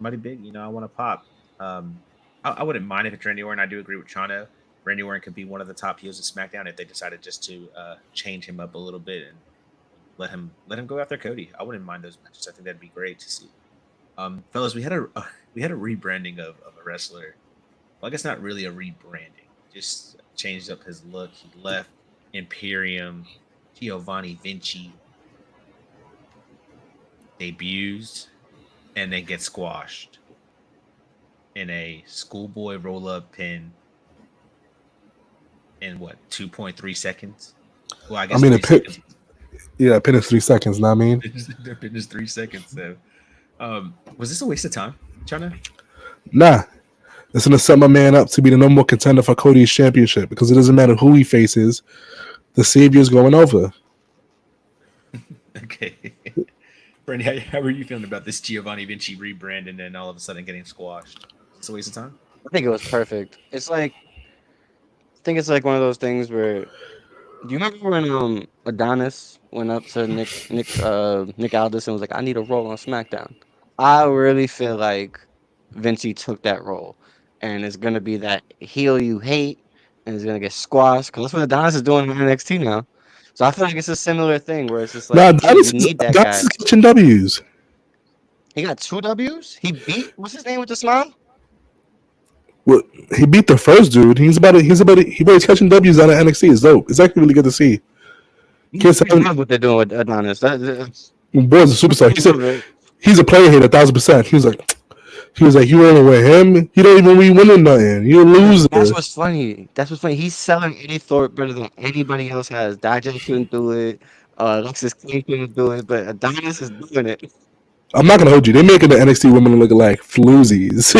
big. I want to pop. I wouldn't mind if it's Randy Orton. I do agree with Chano. Randy Orton could be one of the top heels of SmackDown if they decided just to change him up a little bit and let him go after Cody. I wouldn't mind those matches. I think that'd be great to see. Fellas, we had a rebranding of a wrestler. Well, I guess not really a rebranding. Just changed up his look. He left Imperium. Giovanni Vinci debuts and then gets squashed in a schoolboy roll-up pin in 2.3 seconds? Well, I guess a pin is 3 seconds, know what I mean? The pin is 3 seconds, so was this a waste of time, Chana? Nah. It's gonna set my man up to be the number one contender for Cody's championship, because it doesn't matter who he faces, the Savior's going over. Okay. Brandy, how are you feeling about this Giovanni Vinci rebrand and then all of a sudden getting squashed? It's a waste of time? I think it was perfect. It's like, I think it's like one of those things where, do you remember when Adonis went up to Nick Aldis and was like, I need a role on SmackDown? I really feel like Vinci took that role, and it's gonna be that heel you hate, and it's gonna get squashed. Because that's what Adonis is doing in NXT now. So I feel like it's a similar thing where it's just Nah, like, yeah, you need that Adonis guy. is catching W's. He got 2 Ws. He beat what's his name with the smile? Well, he beat the first dude. He's catching W's out of NXT. It's dope. It's actually really good to see. I love what they're doing with Adonis. Boy's a superstar. He's a player here, 1,000%. He was like, you running with him? He don't even be winning nothing. You're a loser. That's what's funny. He's selling Eddie Thorpe better than anybody else has. Dijak couldn't do it. Alexis King couldn't do it, but Adonis is doing it. I'm not gonna hold you. They're making the NXT women look like floozies.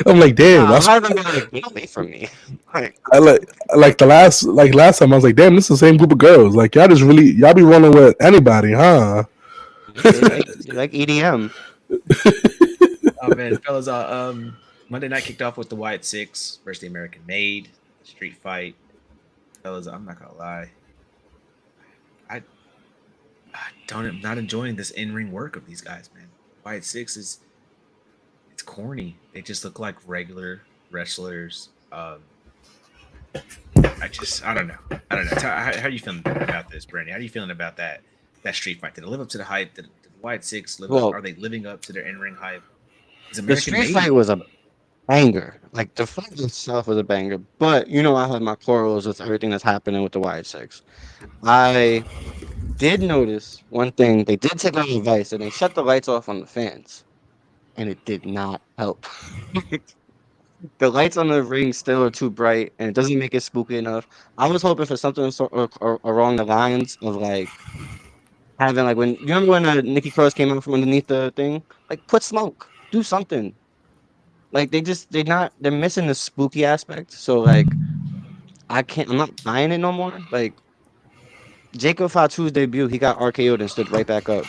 I'm like, damn. Nah, I'm like, get away from me. I like the last time I was like, damn, this is the same group of girls. Like y'all be rolling with anybody, huh? like EDM. Oh man, fellas! Monday night kicked off with the Wyatt Six versus the American Made street fight. Fellas, I'm not gonna lie, I'm not enjoying this in-ring work of these guys, man. Wyatt Six it's corny. They just look like regular wrestlers. I don't know. How are you feeling about this, Brandy? How are you feeling about that street fight? Did it live up to the hype? Did Wyatt Six are they living up to their in-ring hype? The street fight was a banger. Like the fight itself was a banger. But I have my quarrels with everything that's happening with the Wyatt Six. I did notice one thing. They did take our advice and they shut the lights off on the fans. And it did not help. The lights on the ring still are too bright, and it doesn't make it spooky enough. I was hoping for something along the lines of like having like when you remember when Nikki Cross came out from underneath the thing, like put smoke, do something. Like they're missing the spooky aspect. So like I'm not buying it no more. Like Jacob Fatu's debut, he got RKO'd and stood right back up.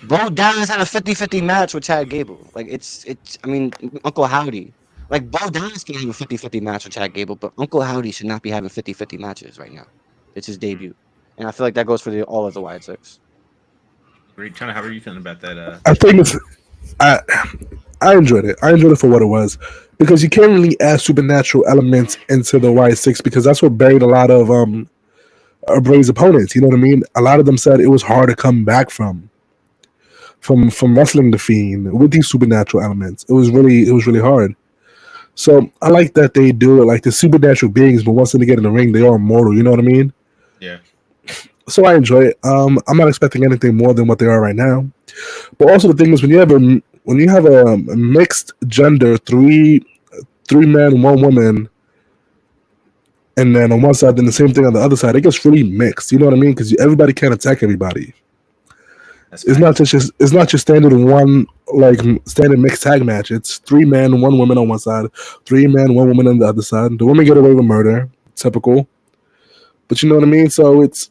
Bo Dallas had a 50-50 match with Chad Gable. Like I mean Uncle Howdy. Like Bo Dallas can have a 50-50 match with Chad Gable, but Uncle Howdy should not be having 50-50 matches right now. It's his debut. And I feel like that goes for all of the Wyatt Six. Chana, how are you feeling about that? I think I enjoyed it. I enjoyed it for what it was. Because you can't really add supernatural elements into the Wyatt Six because that's what buried a lot of Bray's opponents. You know what I mean? A lot of them said it was hard to come back from wrestling the Fiend with these supernatural elements. It was really hard. So I like that they do it like the supernatural beings, but once they get in the ring, they are immortal. You know what I mean? Yeah. So I enjoy it. I'm not expecting anything more than what they are right now. But also the thing is, when you have a mixed gender, three men, one woman, and then on one side, then the same thing on the other side, it gets really mixed. You know what I mean? Because everybody can't attack everybody. It's not just standard standard mixed tag match. It's 3 men, 1 woman on one side, 3 men, 1 woman on the other side. The women get away with murder, typical. But you know what I mean. So it's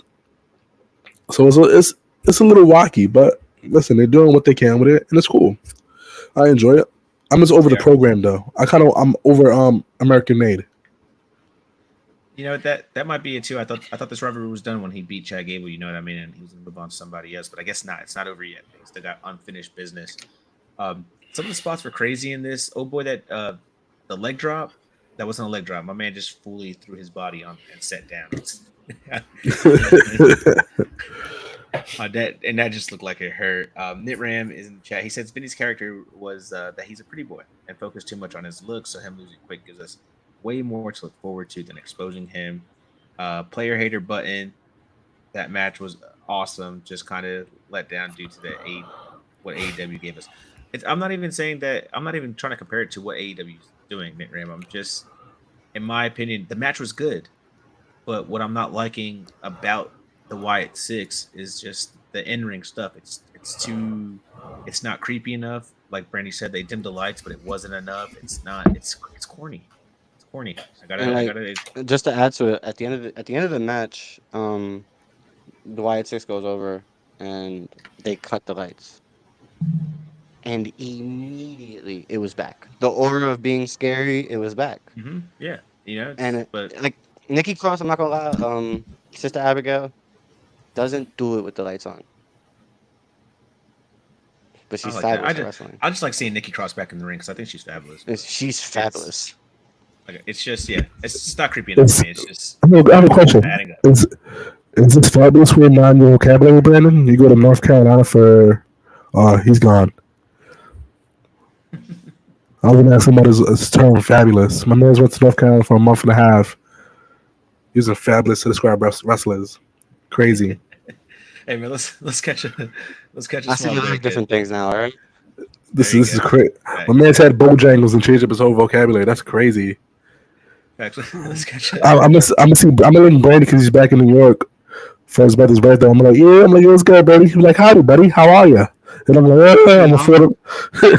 a little wacky, but listen, they're doing what they can with it, and it's cool. I enjoy it. I'm just over the program though. I'm over American Made. You know that might be it too. I thought this rivalry was done when he beat Chad Gable. You know what I mean? And he was gonna move on to somebody else, but I guess not. It's not over yet. They still got unfinished business. Some of the spots were crazy in this. Oh boy, that the leg drop. That wasn't a leg drop. My man just fully threw his body on and sat down. That just looked like it hurt. Nitram is in the chat. He says Vinny's character was that he's a pretty boy and focused too much on his looks, so him losing quick gives us way more to look forward to than exposing him. Player hater button. That match was awesome. Just kind of let down due to what AEW gave us. I'm not even saying that. I'm not even trying to compare it to what AEW is doing, Nitram. I'm just, in my opinion, the match was good. But what I'm not liking about the Wyatt Six is just the in-ring stuff. It's not creepy enough. Like Brandy said, they dimmed the lights, but it wasn't enough. It's corny. It's corny. I gotta just to add to it, at the end of the match, the Wyatt Six goes over and they cut the lights. And immediately it was back. The aura of being scary, it was back. Mm-hmm. Yeah. But like Nikki Cross, I'm not gonna lie, Sister Abigail doesn't do it with the lights on. but she's like fabulous that. at wrestling. I just like seeing Nikki Cross back in the ring because I think she's fabulous. She's fabulous. It's just it's not creepy enough for me. It's just I have a question. Is this fabulous for your vocabulary, Brandon? You go to North Carolina for he's gone. I was gonna ask him about his term fabulous. My man went to North Carolina for a month and a half. Using fabulous to describe wrestlers. Crazy. Hey man, let's catch a I see you like different things now, all right? This is crazy. My man's had Bojangles and changed up his whole vocabulary. That's crazy. Actually, let's catch it. I'm gonna let Brandon because he's back in New York for his brother's birthday. I'm like, yeah, what's good, buddy? He's like, howdy, buddy. How are you? And I'm like,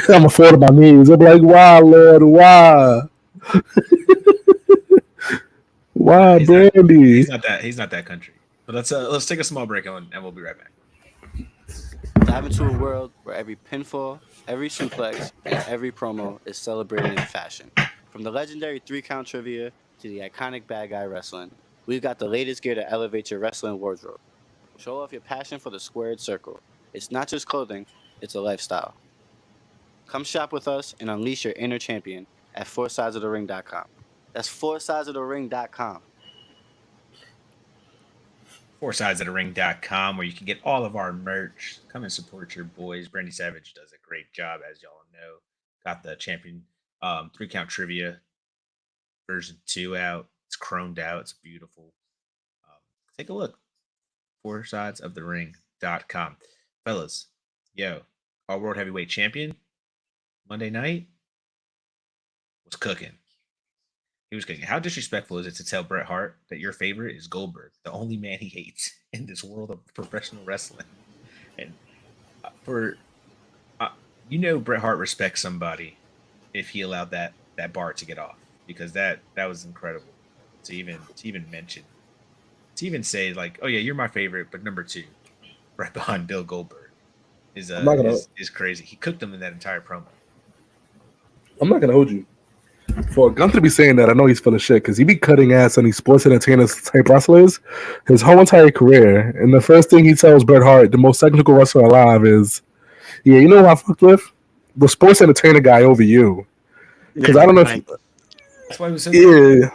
I'm afforded my needs. I'm like, why, Lord, why? Why, Brandy? He's not that country. But let's take a small break and we'll be right back. Dive into a world where every pinfall, every suplex, and every promo is celebrated in fashion. From the legendary 3-count trivia to the iconic bad guy wrestling, we've got the latest gear to elevate your wrestling wardrobe. Show off your passion for the squared circle. It's not just clothing, it's a lifestyle. Come shop with us and unleash your inner champion at foursidesofthering.com. That's foursidesofthering.com. foursidesofthering.com, where you can get all of our merch. Come and support your boys. Brandy Savage does a great job, as y'all know. Got the champion 3-count trivia version 2 out. It's chromed out. It's beautiful. Take a look. foursidesofthering.com. Fellas, our world heavyweight champion Monday night was cooking. He was cooking. How disrespectful is it to tell Bret Hart that your favorite is Goldberg, the only man he hates in this world of professional wrestling? And Bret Hart respects somebody if he allowed that bar to get off, because that was incredible to even mention, to even say like, oh yeah, you're my favorite, but number 2, right behind Bill Goldberg, is crazy. He cooked him in that entire promo. I'm not gonna hold you. For Gunther to be saying that, I know he's full of shit because he be cutting ass on these sports entertainers type wrestlers his whole entire career. And the first thing he tells Bret Hart, the most technical wrestler alive, is, yeah, you know who I fucked with? The sports entertainer guy over you. Because I don't know if... That's why he was so yeah,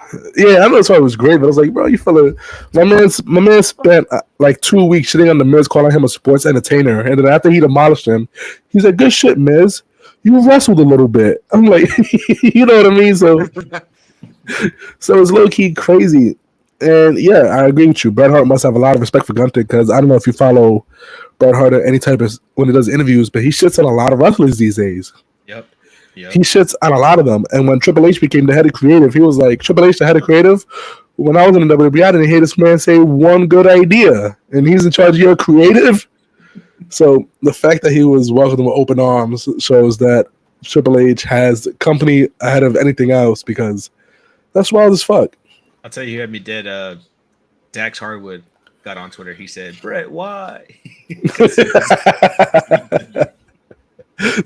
I know that's why it was great, but I was like, bro, you fella... My man spent like 2 weeks shitting on the Miz, calling him a sports entertainer. And then after he demolished him, he's like, good shit, Miz. You wrestled a little bit. I'm like, you know what I mean? So it's low-key crazy. And yeah, I agree with you. Bret Hart must have a lot of respect for Gunther, because I don't know if you follow Bret Hart at any type of when he does interviews, but he shits on a lot of wrestlers these days. Yep. He shits on a lot of them. And when Triple H became the head of creative, he was like, Triple H, the head of creative? When I was in the WWE, I didn't hear this man say one good idea. And he's in charge of your creative? So the fact that he was welcomed with open arms shows that Triple H has the company ahead of anything else, because that's wild as fuck. I'll tell you who had me dead. Dax Harwood got on Twitter. He said, Bret, why? They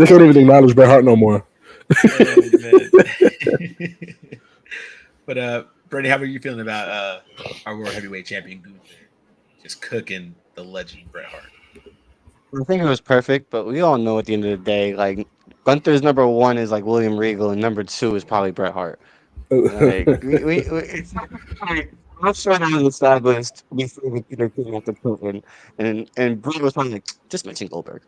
can't even acknowledge Bret Hart no more. But Brady, how are you feeling about our world heavyweight champion Gunther just cooking the legend Bret Hart? I think it was perfect, but we all know at the end of the day, like, Gunther's number 1 is like William Regal, and number 2 is probably Bret Hart. Like, it's like, I'm sure that was established before we came after Putin, and Bret was probably like, just mention Goldberg.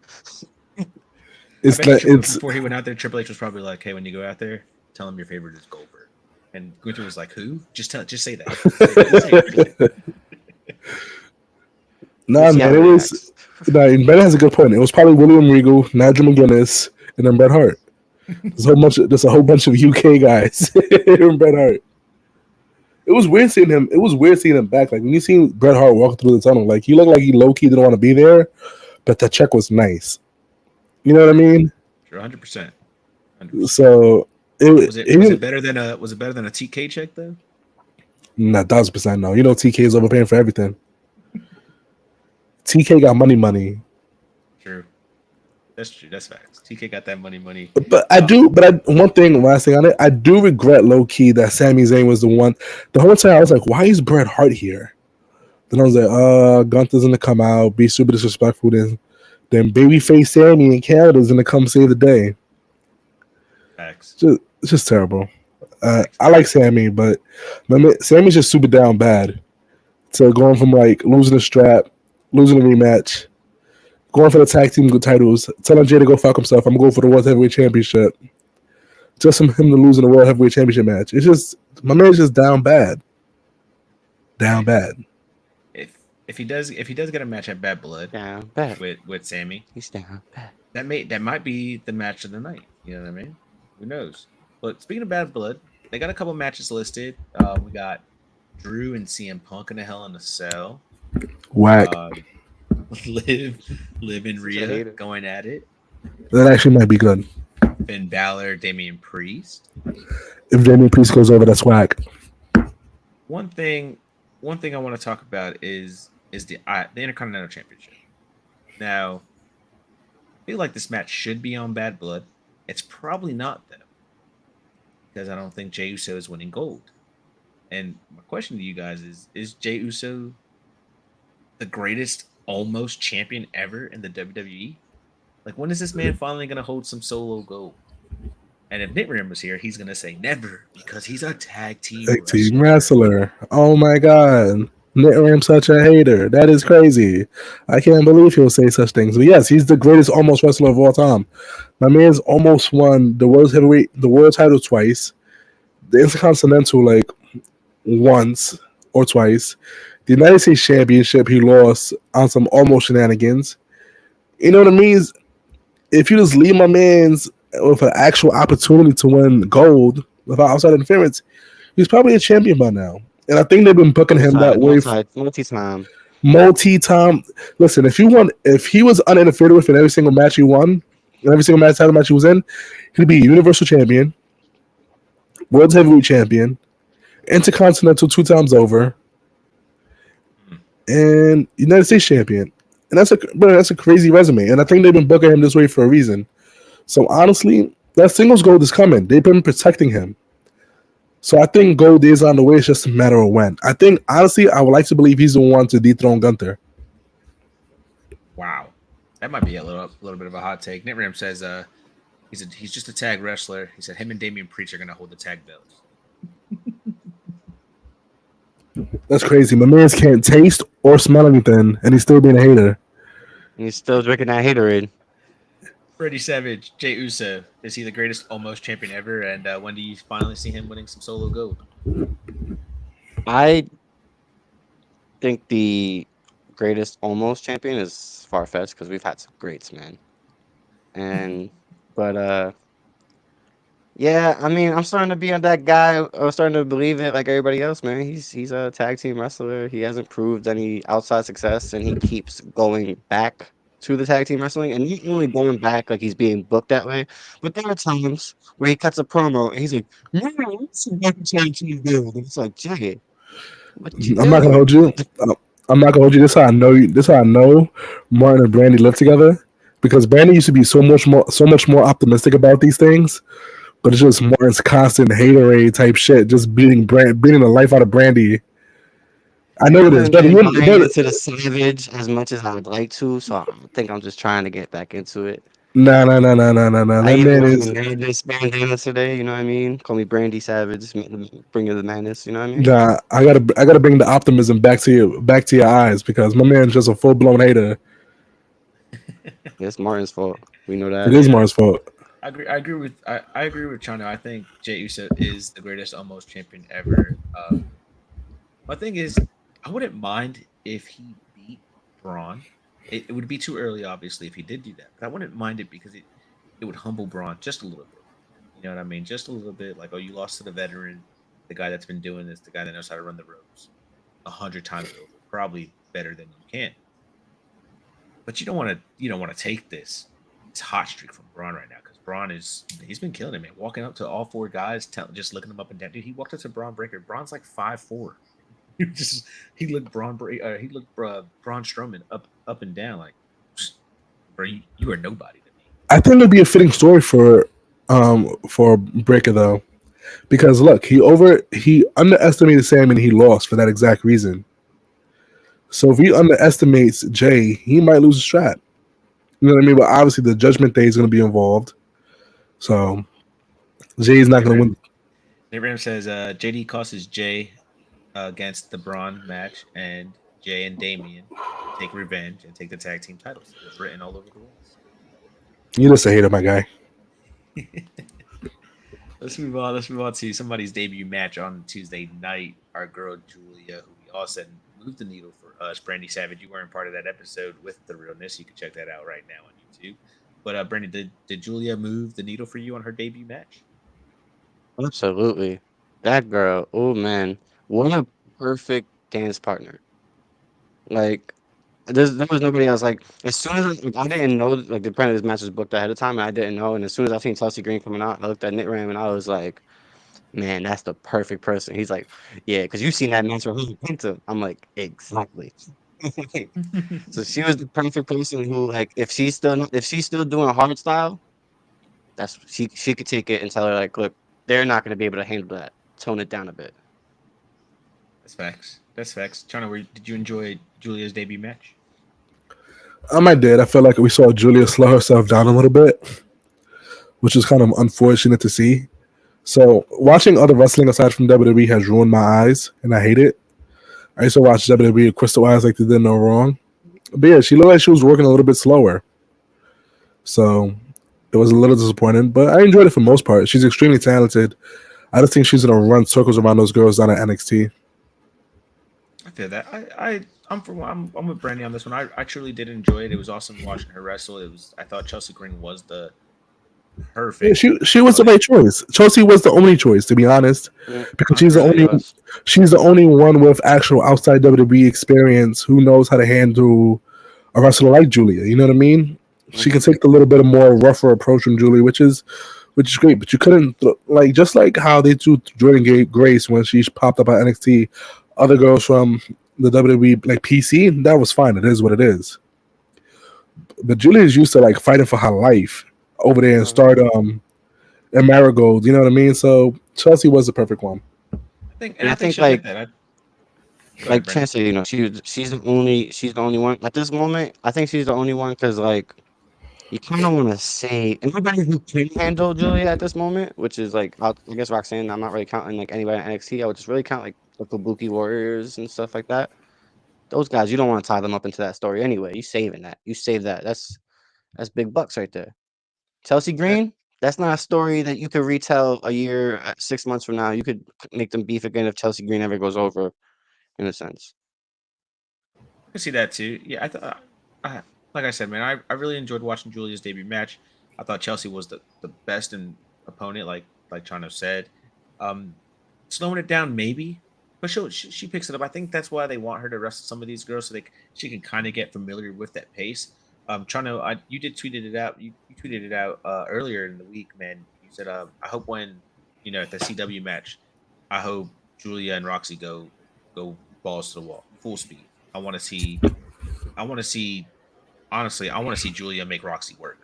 Before he went out there, Triple H was probably like, hey, when you go out there, tell him your favorite is Goldberg. And Gunther was like, who? Just say that. Nah, man, it was... Bret has a good point. It was probably William Regal, Nigel McGuinness, and then Bret Hart. There's a whole bunch of UK guys and Bret Hart. It was weird seeing him. It was weird seeing him back. Like when you see Bret Hart walking through the tunnel, like he looked like he low key didn't want to be there, but the check was nice. You know what I mean? Sure, 100%. So was it better than a TK check though? Nah, 1,000% no. You know TK is overpaying for everything. TK got money. True. That's true. That's facts. TK got that money. But one thing, last thing on it, I do regret low key that Sami Zayn was the one. The whole time I was like, why is Bret Hart here? Then I was like, Gunther's gonna come out, be super disrespectful. Then then babyface Sammy in Canada is gonna come save the day. Facts. It's just terrible. I like Sammy, but Sammy's just super down bad. So going from like losing the strap, losing the rematch, going for the tag team titles, telling Jay to go fuck himself. I'm going for the World Heavyweight Championship. Just from him to lose in the World Heavyweight Championship match. It's just my man's just down bad. Down bad. If he does get a match at Bad Blood with Sammy, he's down bad. That might be the match of the night. You know what I mean? Who knows? But speaking of Bad Blood, they got a couple matches listed. We got Drew and CM Punk in a Hell in a Cell. Whack. Liv and Rhea going at it. That actually might be good. Finn Balor, Damian Priest. If Damian Priest goes over, that's whack. One thing I want to talk about is the Intercontinental Championship. Now, I feel like this match should be on Bad Blood. It's probably not, though, because I don't think Jey Uso is winning gold. And my question to you guys is Jey Uso the greatest almost champion ever in the WWE? Like, when is this man finally going to hold some solo gold? And if Nick was here, he's going to say never, because he's a tag team wrestler. Oh, my God. Nick such a hater. That is crazy. I can't believe he'll say such things. But yes, he's the greatest almost wrestler of all time. My man's almost won the world title twice, the Intercontinental like once or twice, the United States Championship he lost on some almost shenanigans. You know what I mean? If you just leave my man's with an actual opportunity to win gold without outside interference, he's probably a champion by now. And I think they've been booking him that way multi-time. Listen, if he was uninterfered with in every single match he won, in every single title match he was in, he'd be Universal Champion, World Heavyweight Champion, Intercontinental 2 times over, and United States Champion. And that's a crazy resume. And I think they've been booking him this way for a reason. So honestly, that singles gold is coming. They've been protecting him. So I think gold is on the way. It's just a matter of when. I think, honestly, I would like to believe he's the one to dethrone Gunther. Wow. That might be a little bit of a hot take. Nick Ram says he's just a tag wrestler. He said him and Damian Priest are going to hold the tag belts. That's crazy. My man's can't taste or smell anything, and he's still being a hater. He's still drinking that haterade. Freddie Savage, Jey Uso, is he the greatest almost champion ever? And when do you finally see him winning some solo gold? I think the greatest almost champion is far-fetched because we've had some greats, man. Yeah, I mean, I'm starting to be on that guy. I'm starting to believe it like everybody else, man. He's a tag team wrestler. He hasn't proved any outside success, and he keeps going back to the tag team wrestling. And he's only going back like he's being booked that way. But there are times where he cuts a promo and he's like, "No, it's a tag team build." And it's like, Jay, I'm not gonna hold you. I'm not gonna hold you. This is how I know you. This is how I know Martin and Brandy live together, because Brandy used to be so much more optimistic about these things. But it's just Martin's constant haterade type shit, just beating the life out of Brandy. I know it is. But you into the Savage as much as I would like to, so I think I'm just trying to get back into it. No. I even wrote this bandana today. You know what I mean? Call me Brandy Savage, bring you the madness. You know what I mean? Nah, I gotta bring the optimism back to your eyes, because my man's just a full blown hater. It's Martin's fault. We know that. It is Martin's fault. I agree with Chano. I think Jey Uso is the greatest almost champion ever. My thing is, I wouldn't mind if he beat Braun. It would be too early, obviously, if he did do that. But I wouldn't mind it because it would humble Braun just a little bit. You know what I mean? Just a little bit. Like, oh, you lost to the veteran, the guy that's been doing this, the guy that knows how to run the ropes 100 times over, probably better than you can. But you don't want to take this hot streak from Braun right now, because Braun he's been killing it, man. Walking up to all 4 guys, just looking them up and down. Dude, he walked up to Braun Breaker. Braun's like 5'4". He looked Braun Strowman up and down like, bro, you are nobody to me. I think it'd be a fitting story for Breaker though, because look, he underestimated Sam and he lost for that exact reason. So if he underestimates Jay, he might lose a strap. You know what I mean? But obviously, the Judgment Day is going to be involved. So Jay's not going to win. Nate Ram says JD crosses Jay against the Braun match, and Jay and Damian take revenge and take the tag team titles. It was written all over the walls. You just a hater, my guy. Let's move on. Let's move on to somebody's debut match on Tuesday night. Our girl Julia, who we all said moved the needle for us. Brandy Savage, you weren't part of that episode with the realness. You can check that out right now on YouTube. But Brandy, did Julia move the needle for you on her debut match? Absolutely. That girl, oh man, what a perfect dance partner. Like, there was nobody else. Like, as soon as I didn't know, like, apparently this match was booked ahead of time, and I didn't know. And as soon as I seen Chelsea Green coming out, I looked at Nick Ram and I was like, man, that's the perfect person. He's like, yeah, because you seen that match with Hillary Clinton. I'm like, exactly. So she was the perfect person who, like, if she's still doing hard style, that's she could take it and tell her like, look, they're not going to be able to handle that. Tone it down a bit. That's facts. That's facts. Chana, did you enjoy Julia's debut match? I did. I feel like we saw Julia slow herself down a little bit, which is kind of unfortunate to see. So watching other wrestling aside from WWE has ruined my eyes, and I hate it. I used to watch WWE with crystal eyes like they did no wrong. But yeah, she looked like she was working a little bit slower. So it was a little disappointing, but I enjoyed it for the most part. She's extremely talented. I just think she's going to run circles around those girls down at NXT. I feel that. I'm with Brandy on this one. I truly did enjoy it. It was awesome watching her wrestle. I thought Chelsea Green was the perfect. Yeah, she was the right choice. Chelsea was the only choice, to be honest, because she's the only one with actual outside WWE experience who knows how to handle a wrestler like Julia. You know what I mean? She can take the little bit of more rougher approach from Julia, which is great. But you couldn't just like how they do Jordan Grace when she popped up at NXT. Other girls from the WWE like PC, that was fine. It is what it is. But Julia is used to like fighting for her life over there in Stardom and Marigold. You know what I mean? So Chelsea was the perfect one. I think like like Chancellor, you know, she's the only one at this moment. I think she's the only one because like you kind of want to say everybody who can handle Julia at this moment, which is like I guess Roxanne. I'm not really counting like anybody at NXT. I would just really count like the Kabuki Warriors and stuff like that. Those guys, you don't want to tie them up into that story anyway. You saving that. You save that. That's big bucks right there. Chelsea Green, that's not a story that you could retell a year, 6 months from now. You could make them beef again if Chelsea Green ever goes over, in a sense. I can see that too. Yeah, I thought, like I said, man, I really enjoyed watching Julia's debut match. I thought Chelsea was the best opponent, like Chano said. Slowing it down, maybe, but she picks it up. I think that's why they want her to wrestle some of these girls so she can kind of get familiar with that pace. Chano, you tweeted it out. You tweeted it out earlier in the week, man. You said, I hope when at the CW match, I hope Julia and Roxy go balls to the wall, full speed. I want to see. Honestly, I want to see Julia make Roxy work.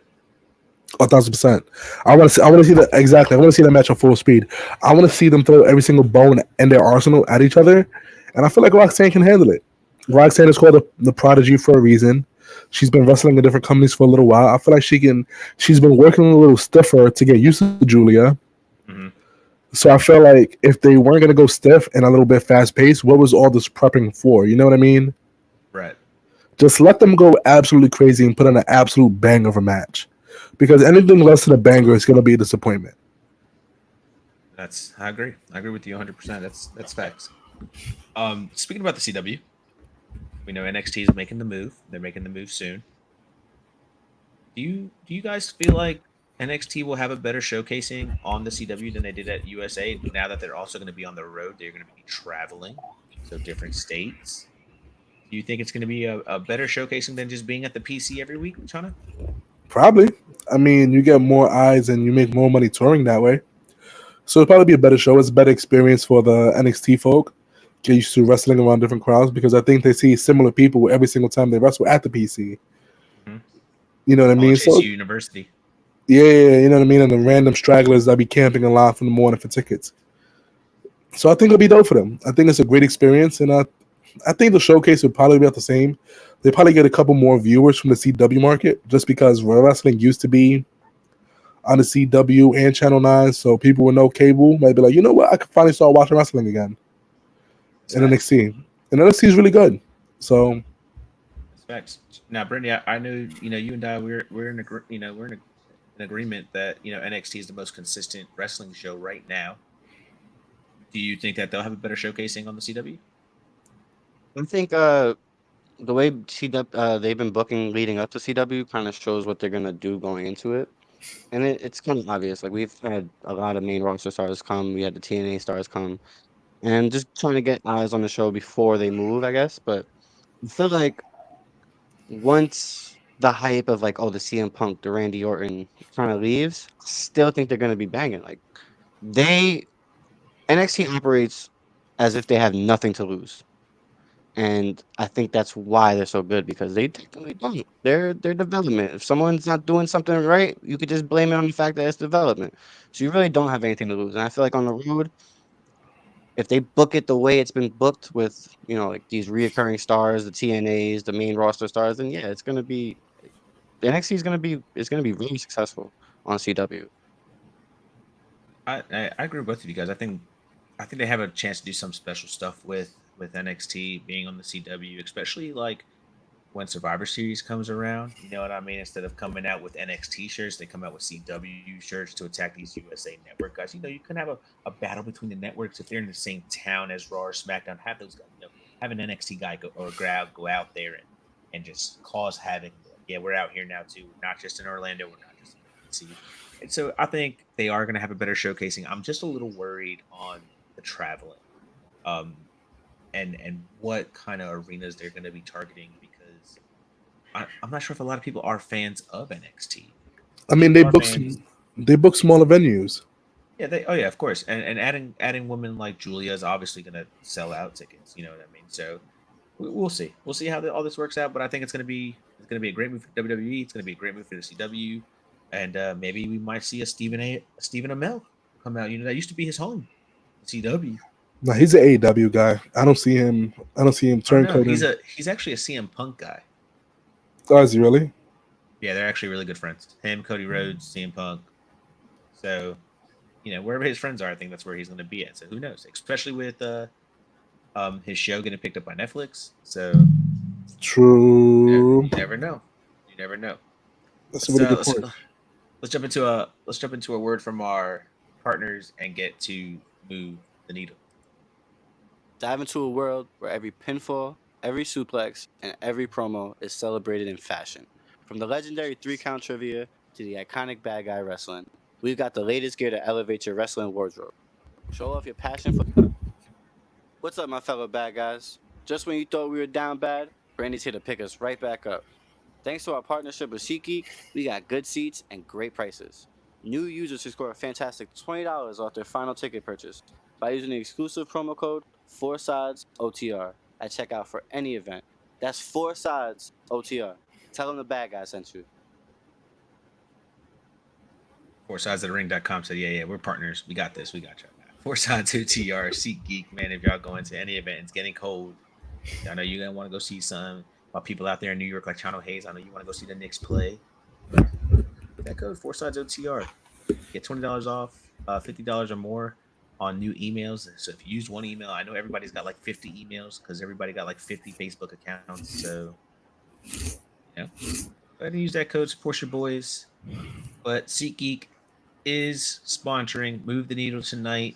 1,000%. I want to see that exactly. I want to see that match at full speed. I want to see them throw every single bone in their arsenal at each other, and I feel like Roxanne can handle it. Roxanne is called the prodigy for a reason. She's been wrestling in different companies for a little while. I feel like she's been working a little stiffer to get used to Julia. Mm-hmm. So I feel like if they weren't going to go stiff and a little bit fast paced, what was all this prepping for? You know what I mean? Right. Just let them go absolutely crazy and put on an absolute bang of a match. Because anything less than a banger is going to be a disappointment. I agree. I agree with you 100%. That's facts. Speaking about the CW, we know NXT is making the move. They're making the move soon. Do you guys feel like NXT will have a better showcasing on the CW than they did at USA? Now that they're also going to be on the road, they're going to be traveling, so different states. Do you think it's going to be a better showcasing than just being at the PC every week, Chana? Probably. I mean, you get more eyes and you make more money touring that way. So it'll probably be a better show. It's a better experience for the NXT folk. Get used to wrestling around different crowds because I think they see similar people every single time they wrestle at the PC. Mm-hmm. You know what I mean? So University. Yeah, you know what I mean? And the random stragglers that be camping a lot from the morning for tickets. So I think it'll be dope for them. I think it's a great experience, and I think the showcase would probably be about the same. They probably get a couple more viewers from the CW market, just because wrestling used to be on the CW and Channel 9, so people with no cable might be like, you know what, I could finally start watching wrestling again. In NXT. And NXT is really good. So Respects. Now, Brittany, I know you and I we're in an agreement that NXT is the most consistent wrestling show right now. Do you think that they'll have a better showcasing on the CW? I think the way they've been booking leading up to CW kind of shows what they're gonna do going into it, and it's kind of obvious. Like we've had a lot of main roster stars come, we had the TNA stars come, and just trying to get eyes on the show before they move, I guess. But I feel like once the hype of like, oh, the CM Punk, the Randy Orton kind of leaves, I still think they're gonna be banging. Like NXT operates as if they have nothing to lose. And I think that's why they're so good, because they technically don't. They're development. If someone's not doing something right, you could just blame it on the fact that it's development. So you really don't have anything to lose. And I feel like on the road, if they book it the way it's been booked with, like these reoccurring stars, the TNAs, the main roster stars, then yeah, it's gonna be the NXT is gonna be really successful on CW. I agree with both of you guys. I think they have a chance to do some special stuff with NXT being on the CW, especially like when Survivor Series comes around. You know what I mean? Instead of coming out with NXT shirts, they come out with CW shirts to attack these USA Network guys. You can have a battle between the networks if they're in the same town as Raw or SmackDown. Have those guys, have an NXT guy go out there and just cause havoc. Yeah, we're out here now too. We're not just in Orlando. We're not just in NXT. And so I think they are going to have a better showcasing. I'm just a little worried on the traveling, and what kind of arenas they're going to be targeting, because I'm not sure if a lot of people are fans of NXT. I mean, they book smaller venues. Yeah, of course, and adding women like Julia is obviously going to sell out tickets. You know what I mean? So we'll see. We'll see how all this works out. But I think it's going to be a great move for WWE. It's going to be a great move for the CW, and maybe we might see a Stephen Amell come out. That used to be his home, CW. No, he's an AEW guy. I don't see him turncoating. He's actually a CM Punk guy. Oh, is he really? Yeah, they're actually really good friends. Him, Cody Rhodes, CM Punk. So, wherever his friends are, I think that's where he's going to be at. So who knows? Especially with his show getting picked up by Netflix. So true. You never know. That's a really good point. Let's jump into a word from our partners and get to move the needle. Dive into a world where every pinfall, every suplex, and every promo is celebrated in fashion. From the legendary 3-count trivia to the iconic bad guy wrestling, we've got the latest gear to elevate your wrestling wardrobe. Show off your passion for... What's up, my fellow bad guys? Just when you thought we were down bad, Brandy's here to pick us right back up. Thanks to our partnership with SeatGeek, we got good seats and great prices. New users can score a fantastic $20 off their final ticket purchase by using the exclusive promo code 4SIDESOTR at checkout for any event. That's 4SIDESOTR. Tell them the bad guy sent you. 4sidesofthering.com said, yeah, we're partners. We got this. We got you. 4SidesOTR, SeatGeek, man. If y'all going to any event, it's getting cold. I know you're going to want to go see some. While people out there in New York like Chano Hayes, I know you want to go see the Knicks play. But that code, 4SidesOTR. Get $20 off, $50 or more on new emails. So if you use one email, I know everybody's got like 50 emails because everybody got like 50 Facebook accounts. So, go ahead and use that code, support your boys. But SeatGeek is sponsoring Move the Needle tonight,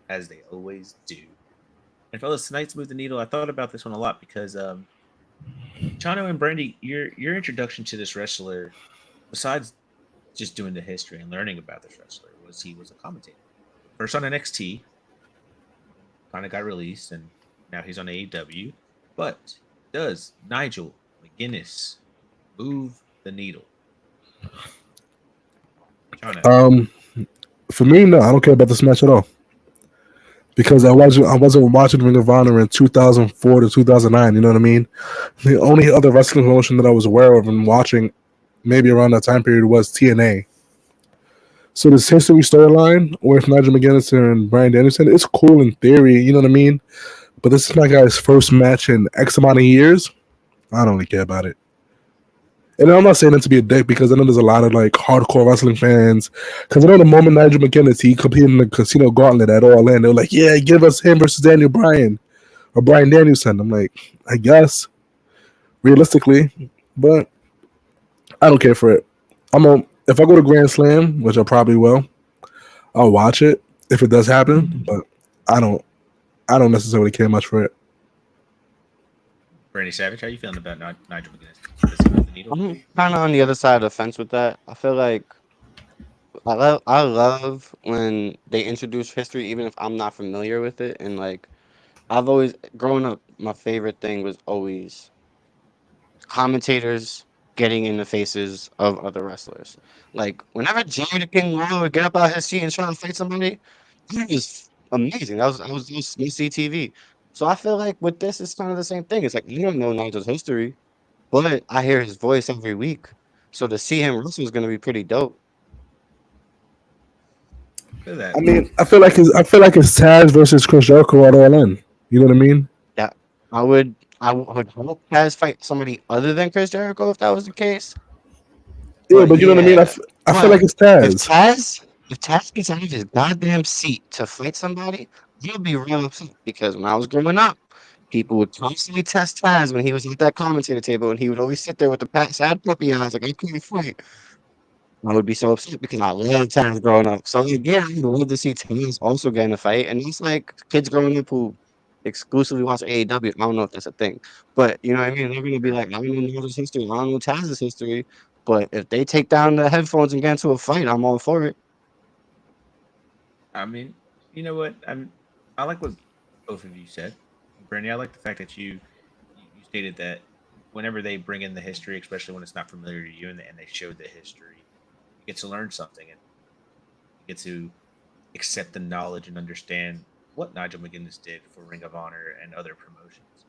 as they always do. And fellas, tonight's Move the Needle, I thought about this one a lot because Chano and Brandy, your introduction to this wrestler, besides just doing the history and learning about this wrestler, was he was a commentator. First on NXT, kind of got released, and now he's on AEW. But does Nigel McGuinness move the needle? Chano. For me, no, I don't care about this match at all. Because I wasn't watching Ring of Honor in 2004 to 2009. You know what I mean? The only other wrestling promotion that I was aware of and watching, maybe around that time period, was TNA. So this history storyline with Nigel McGuinness and Bryan Danielson, it's cool in theory. You know what I mean? But this is my guy's first match in X amount of years. I don't really care about it. And I'm not saying it to be a dick because I know there's a lot of like hardcore wrestling fans. Because I know the moment Nigel McGuinness, he competed in the Casino Gauntlet at All In, they were like, yeah, give us him versus Daniel Bryan or Bryan Danielson. I'm like, I guess, realistically, but I don't care for it. If I go to Grand Slam, which I probably will, I'll watch it if it does happen. But I don't necessarily care much for it. Randy Savage, how you feeling about Nigel McGuinness? Does he move the needle? I'm kind of on the other side of the fence with that. I feel like I love when they introduce history, even if I'm not familiar with it. And like I've always growing up, my favorite thing was always commentators getting in the faces of other wrestlers. Like whenever Jerry the King Lawler would get up out of his seat and try to fight somebody, it was amazing. That was CTV. So I feel like with this, it's kind of the same thing. It's like you don't know Nigel's history, but I hear his voice every week. So to see him wrestle is going to be pretty dope. Look at that. I mean, I feel like it's Taz versus Chris Jericho at All In. You know what I mean? Yeah, I would hope Taz fight somebody other than Chris Jericho if that was the case. Yeah, but you know what I mean? I feel like it's Taz. If Taz gets out of his goddamn seat to fight somebody, he'll be real upset because when I was growing up, people would constantly test Taz when he was at that commentator table, and he would always sit there with the sad puppy eyes, like I couldn't fight. I would be so upset because I love Taz growing up. So yeah, I would love to see Taz also get in a fight, and it's like kids growing up who exclusively watch AEW. I don't know if that's a thing, but you know what I mean. They're gonna be like, I don't know Taz's history, I don't know Taz's history, but if they take down the headphones and get into a fight, I'm all for it. I mean, you know what? I like what both of you said. Brandy, I like the fact that you stated that whenever they bring in the history, especially when it's not familiar to you, and they show the history, you get to learn something and you get to accept the knowledge and understand what Nigel McGuinness did for Ring of Honor and other promotions.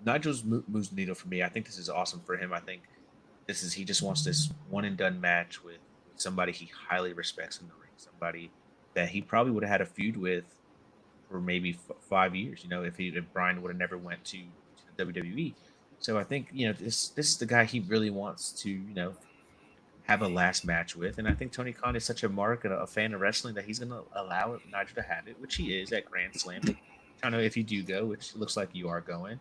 Nigel's moves the needle for me. I think this is awesome for him. I think he just wants this one and done match with somebody he highly respects in the ring, somebody that he probably would have had a feud with for maybe 5 years. You know, if Brian would have never went to the WWE. So I think this is the guy he really wants to have a last match with, and I think Tony Khan is such a mark and a fan of wrestling that he's going to allow Nigel to have it, which he is at Grand Slam. I know if you do go, which looks like you are going,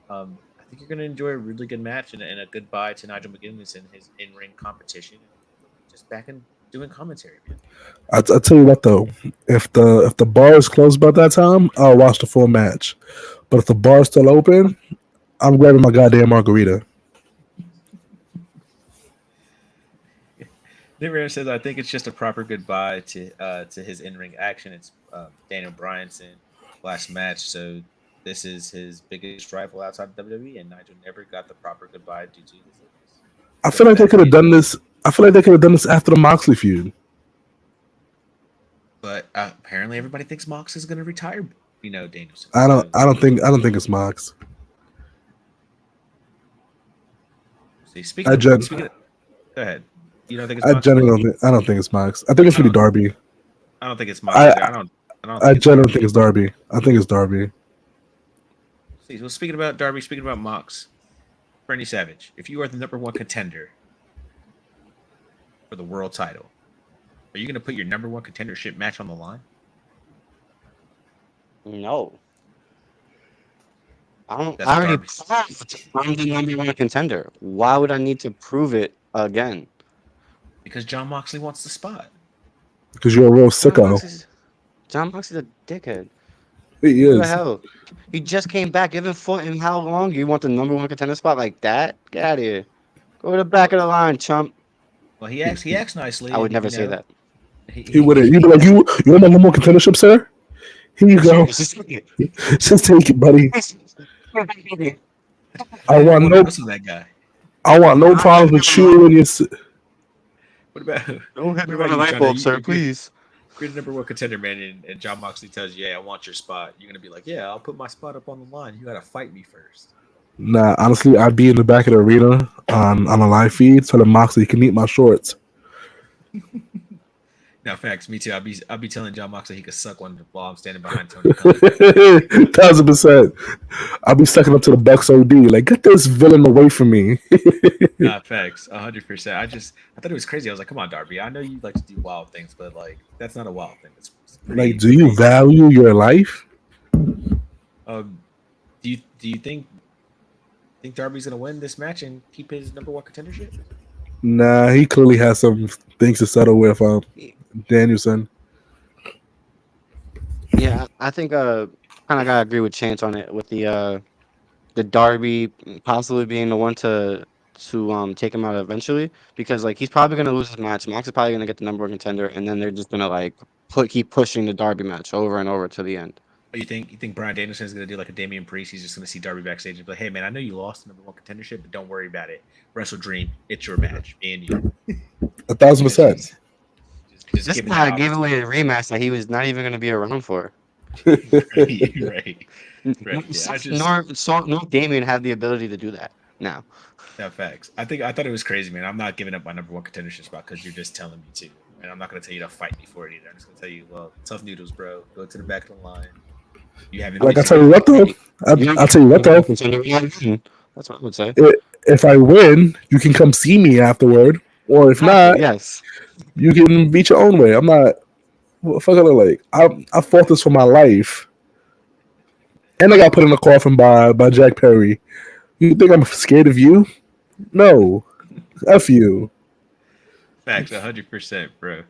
I think you're going to enjoy a really good match and a goodbye to Nigel McGuinness and his in-ring competition, just back in doing commentary. Man. I'll tell you what though, if the bar is closed by that time, I'll watch the full match. But if the bar is still open, I'm grabbing my goddamn margarita. Nick says, I think it's just a proper goodbye to his in-ring action. It's Daniel Bryan's last match, so this is his biggest rival outside of WWE, and Nigel never got the proper goodbye due to this. I feel like they could have done this. I feel like they could have done this after the Moxley feud. But apparently, everybody thinks Mox is going to retire. Danielson. I don't think it's Mox. See, speaking of, go ahead. You don't think it's Mox? I don't think it's Mox. I think it's gonna be Darby. I don't think it's Mox. I generally think it's Darby. I think it's Darby. See, well, speaking about Darby, speaking about Mox, Randy Savage, if you are the number one contender for the world title, are you going to put your number one contendership match on the line? No. I already proved I'm the number one contender. Why would I need to prove it again? Because Jon Moxley wants the spot. Because you're a real sicko. Jon Moxley's a dickhead. He is. What the hell? He just came back. You haven't fought in how long? You want the number one contender spot like that? Get out of here. Go to the back of the line, chump. Well, he acts nicely. I would never say that. He wouldn't. You'd be like, you want my number one contendership, sir? Here you go. Just take it, buddy. I want no problems with you and your. What about? Don't hit me with a light bulb, sir, please. You're the number one contender, man, and Jon Moxley tells you, "Yeah, I want your spot." You're gonna be like, "Yeah, I'll put my spot up on the line. You gotta fight me first." Nah, honestly, I'd be in the back of the arena on a live feed, telling Moxley he can eat my shorts. No, facts. Me too. I'll be telling John Moxley he could suck one while I'm standing behind Tony Khan. 1000%. I'll be sucking up to the Bucks OD. Like, get this villain away from me. Nah, facts. 100%. I thought it was crazy. I was like, come on, Darby. I know you like to do wild things, but like that's not a wild thing. It's pretty, Like, do you value your life? Do you think Darby's gonna win this match and keep his number one contendership? Nah, he clearly has some things to settle with Danielson. Yeah, I think kind of gotta agree with Chance on it with the Darby possibly being the one to take him out eventually, because like he's probably gonna lose his match. Mox is probably gonna get the number one contender, and then they're just gonna like keep pushing the Darby match over and over to the end. You think Bryan Danielson is gonna do like a Damian Priest? He's just gonna see Darby backstage and be like, "Hey man, I know you lost the number one contendership, but don't worry about it. Wrestle Dream, it's your match, me and you." 1000%. This guy gave away a rematch that he was not even gonna be around for. right. Yeah, nor Damian have the ability to do that now. Yeah, facts. I thought it was crazy, man. I'm not giving up my number one contendership spot because you're just telling me to, and I'm not gonna tell you to fight me for it either. I'm just gonna tell you, well, tough noodles, bro. Go to the back of the line. You haven't. Like I tell you what though. I'll tell you what though. That's what I would say. If I win, you can come see me afterward, or if not, yes, you can beat your own way. I'm not. What the fuck I look like? I fought this for my life, and I got put in a coffin by Jack Perry. You think I'm scared of you? No, F you. Facts, 100%, bro.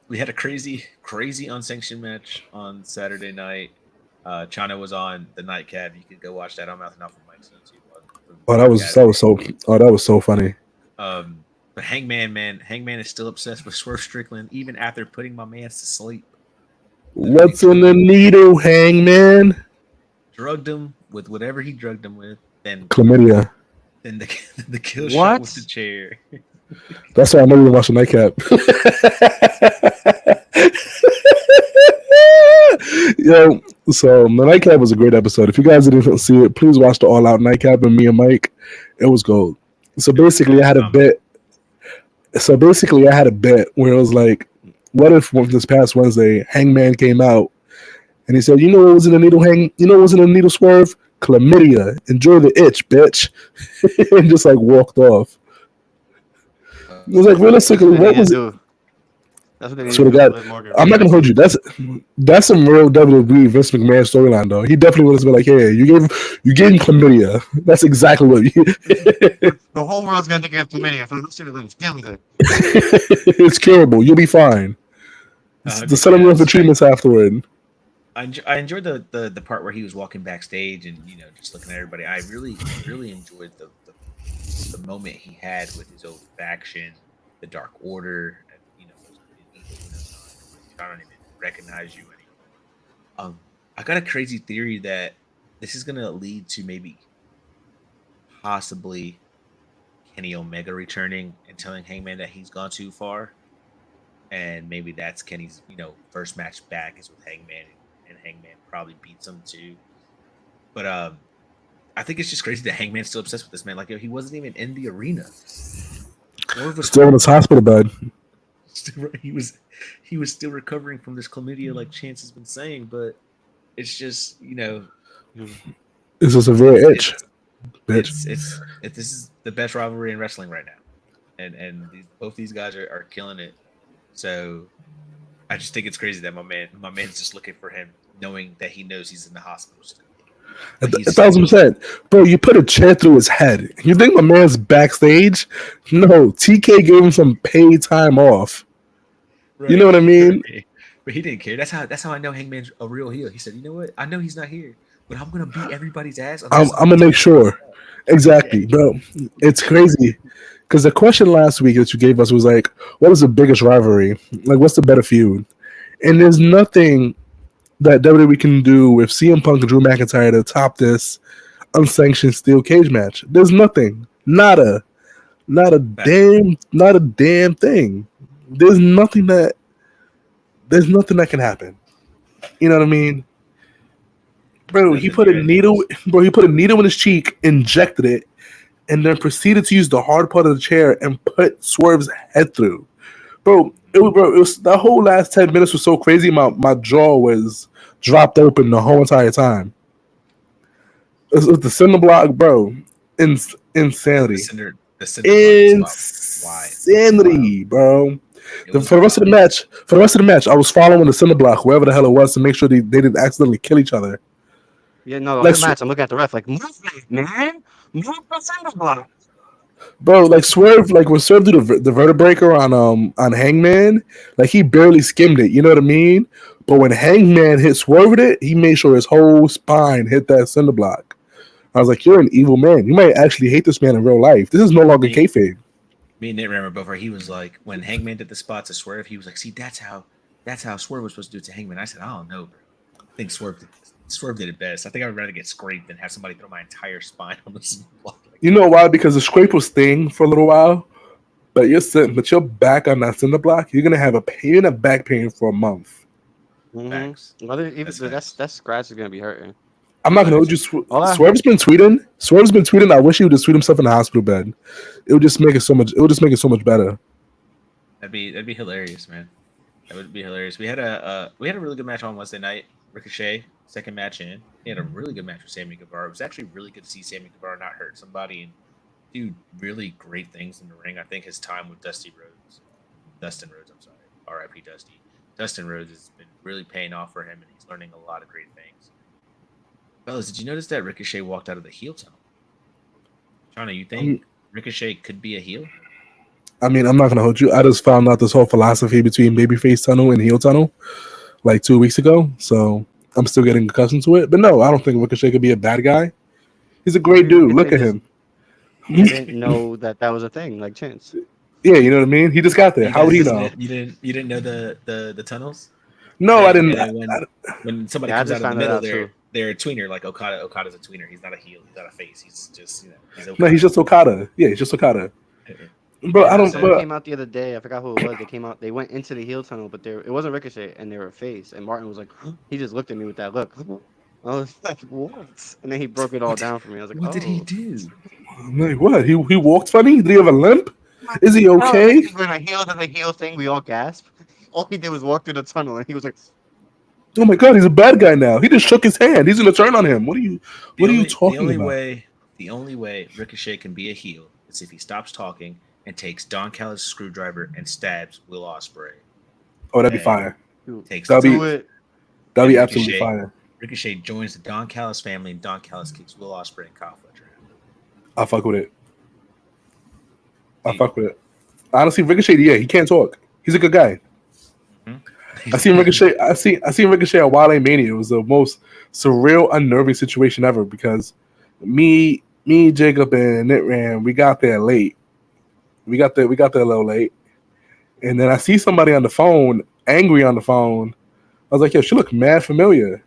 We had a crazy unsanctioned match on Saturday night. Chano was on the nightcap. You could go watch that on Mouth and Off of Mike's YouTube. That was so funny. But Hangman is still obsessed with Swerve Strickland even after putting my man to sleep. What's in the needle, Hangman? Drugged him with whatever he drugged him with. Then chlamydia. Then the kill shot with the chair. That's why I know you watch the nightcap. Yo, so the nightcap was a great episode. If you guys didn't see it, please watch the All Out nightcap and me and Mike. It was gold. So basically, I had a bet. Where it was like, what if this past Wednesday, Hangman came out and he said, "You know what was in the needle needle Swerve? Chlamydia. Enjoy the itch, bitch," and just like walked off. It was like realistically, what was it? That's what they need. I'm not gonna hold you. That's some real WWE Vince McMahon storyline, though. He definitely would have been like, "Hey, you gave him chlamydia." That's exactly what you. The whole world's gonna think you have chlamydia. It's curable. You'll be fine. The settlement for treatments afterward. I enjoyed the part where he was walking backstage and just looking at everybody. I really enjoyed the moment he had with his old faction, the Dark Order. I don't even recognize you anymore. I got a crazy theory that this is gonna lead to maybe possibly Kenny Omega returning and telling Hangman that he's gone too far, and maybe that's Kenny's first match back is with Hangman, and Hangman probably beats him too. But I think it's just crazy that Hangman's still obsessed with this man. Like he wasn't even in the arena. Still in his hospital bed. He was still recovering from this chlamydia, like Chance has been saying, but it's just it's a severe itch. This is the best rivalry in wrestling right now, and both these guys are killing it. So I just think it's crazy that my man's just looking for him, knowing that he knows he's in the hospital still. 1,000%, bro. You put a chair through his head. You think my man's backstage? No, TK gave him some paid time off. Right. You know what I mean? But he didn't care. That's how I know Hangman's a real heel. He said, "You know what? I know he's not here, but I'm gonna beat everybody's ass. I'm gonna make sure." Exactly, bro. It's crazy because the question last week that you gave us was like, "What is the biggest rivalry? Like, what's the better feud?" And there's nothing that WWE can do with CM Punk and Drew McIntyre to top this unsanctioned steel cage match. There's nothing. Not a damn thing. There's nothing that can happen. You know what I mean? Bro, he put a needle in his cheek, injected it, and then proceeded to use the hard part of the chair and put Swerve's head through. bro. It was that whole last 10 minutes was so crazy. My jaw was dropped open the whole entire time. It was the cinder block, bro. Insanity. The cinder block spot. Why? Insanity, bro. For the rest of the match, I was following the cinder block, wherever the hell it was, to make sure they didn't accidentally kill each other. Yeah, no, the Like, whole match, I'm looking at the ref like, move it, man. Move the cinder block. bro, like Swerve, like when Swerve did the vertebreaker on Hangman, like he barely skimmed it. You know what I mean? But when Hangman hit Swerve with it, he made sure his whole spine hit that cinder block. I was like, you're an evil man. You might actually hate this man in real life. This is no longer kayfabe. Me and Nate remember before he was like, when Hangman did the spot to Swerve, he was like, see, that's how Swerve was supposed to do it to Hangman. I said, I don't know, bro. I think Swerve did it best. I think I would rather get scraped than have somebody throw my entire spine on the block. You know why? Because the scrape will sting for a little while, but you're back on that cinder block. You're gonna have back pain for a month. Mm-hmm. That scratch is gonna be hurting. I'm not gonna hold you. Swerve's been tweeting. I wish he would just tweet himself in the hospital bed. It would just make it so much. It would just make it so much better. That'd be hilarious, man. That would be hilarious. We had a really good match on Wednesday night. Ricochet, second match in. He had a really good match with Sammy Guevara. It was actually really good to see Sammy Guevara not hurt somebody and do really great things in the ring. I think his time with Dustin Rhodes, I'm sorry, R.I.P. Dusty. Dustin Rhodes has been really paying off for him, and he's learning a lot of great things. Fellas, did you notice that Ricochet walked out of the heel tunnel? Chano, you think Ricochet could be a heel? I mean, I'm not gonna hold you. I just found out this whole philosophy between babyface tunnel and heel tunnel like 2 weeks ago, so I'm still getting accustomed to it. But no, I don't think Ricochet could be a bad guy. He's a great dude. Look at him. He didn't know that was a thing, like Chance. Yeah, you know what I mean. He just got there. How would he know? You didn't know the tunnels? No, I didn't. When somebody comes out of the middle, they're a tweener. Like Okada. Okada's a tweener. He's not a heel. He's not a face. He's just he's Okada. No, he's just Okada. Yeah, he's just Okada. Bro, I don't. They came out the other day. I forgot who it was. They came out. They went into the heel tunnel, but it wasn't Ricochet, and they were a face. And Martin was like, he just looked at me with that look. I was like, what? And then he broke it all down for me. I was like, what did he do? I'm like, what? He walked funny? Did he have a limp? Is he okay? When a heel does a heel thing, we all gasp. All he did was walk through the tunnel, and he was like, oh my god, he's a bad guy now. He just shook his hand. He's gonna turn on him. What are you talking about? The only way Ricochet can be a heel is if he stops talking and takes Don Callis' screwdriver and stabs Will Ospreay. Oh, that'd be fire. That'd be absolutely fire. Ricochet joins the Don Callis family, and Don Callis kicks Will Ospreay and Kyle Fletcher out. I'll fuck with it. Honestly, Ricochet, yeah, he can't talk. He's a good guy. Mm-hmm. I seen Ricochet at Wale Mania. It was the most surreal, unnerving situation ever because me, Jacob, and Nitram, we got there late. We got there a little late. And then I see somebody on the phone, angry on the phone. I was like, yo, she looked mad familiar.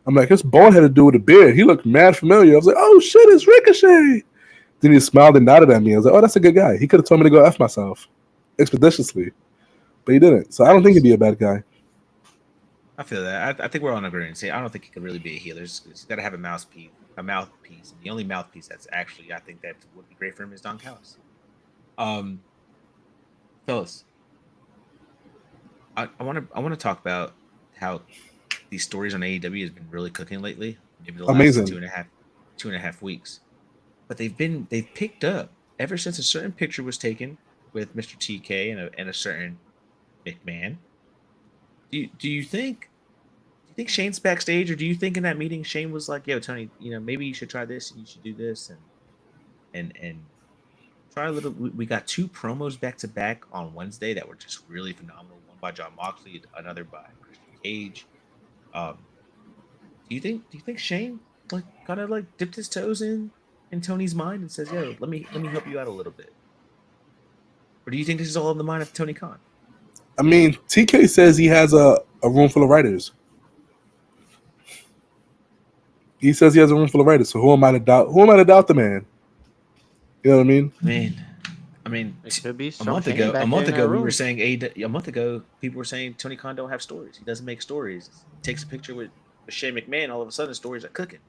I'm like, this bald headed dude with a beard. He looked mad familiar. I was like, oh shit, it's Ricochet. Then he smiled and nodded at me. I was like, oh, that's a good guy. He could have told me to go F myself expeditiously. But he didn't. So I don't think he'd be a bad guy. I feel that. I think we're on agreement. I don't think he could really be a healer. He's got to have a mouthpiece. And the only mouthpiece that's actually, I think that would be great for him is Don Callis. Fellas, I want to talk about how these stories on AEW has been really cooking lately. Maybe the last two and a half weeks, but they've picked up ever since a certain picture was taken with Mr. TK and a certain McMahon. Do you think Shane's backstage, or do you think in that meeting Shane was like, "Yo, Tony, maybe you should try this and you should do this and try a little." We got 2 promos back to back on Wednesday that were just really phenomenal. One by Jon Moxley, another by Christian Cage. Do you think Shane kind of dipped his toes in Tony's mind and says, "Yo, let me help you out a little bit," or do you think this is all in the mind of Tony Khan? I mean, TK says he has a room full of writers. He says he has a room full of writers. So who am I to doubt? Who am I to doubt the man? You know what I mean? I mean, it could be a month ago, we were saying people were saying Tony Khan don't have stories. He doesn't make stories. He takes a picture with Shane McMahon. All of a sudden, stories are cooking.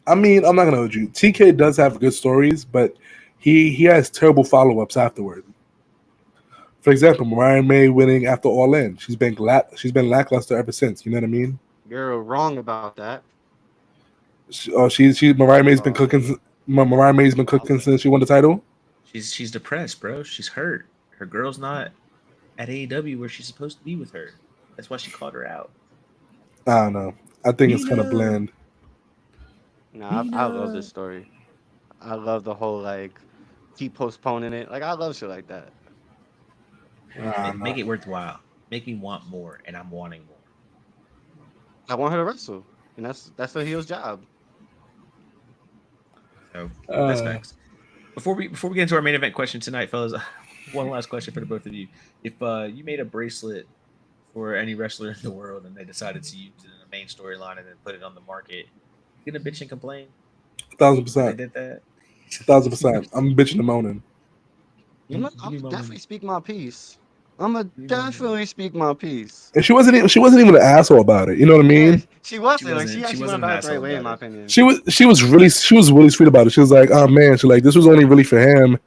I mean, I'm not gonna hold you. TK does have good stories, but he has terrible follow-ups afterward. For example, Mariah May winning after All In. She's been lackluster ever since. You know what I mean? You're wrong about that. Mariah May's been cooking. Mariah May's been cooking since she won the title. She's depressed, bro. She's hurt. Her girl's not at AEW where she's supposed to be with her. That's why she called her out. I don't know. I think it's kind of bland. No, I love this story. I love the whole like keep postponing it. Like I love shit like that. Make it worthwhile. Make me want more, and I'm wanting more. I want her to wrestle, and that's the heel's job. So that's facts. Before we get into our main event question tonight, fellas, one last question for the both of you. If you made a bracelet for any wrestler in the world and they decided to use it in the main storyline and then put it on the market, you gonna bitch and complain? 1,000%. They did that. 1,000%. I'm bitching and moaning. I'm definitely speak my piece. Definitely speak my piece. And she wasn't even an asshole about it. You know what I mean? Yeah, she wasn't. Like she actually went about it the right way, in my opinion. She was really sweet about it. She was like, oh man, she like this was only really for him,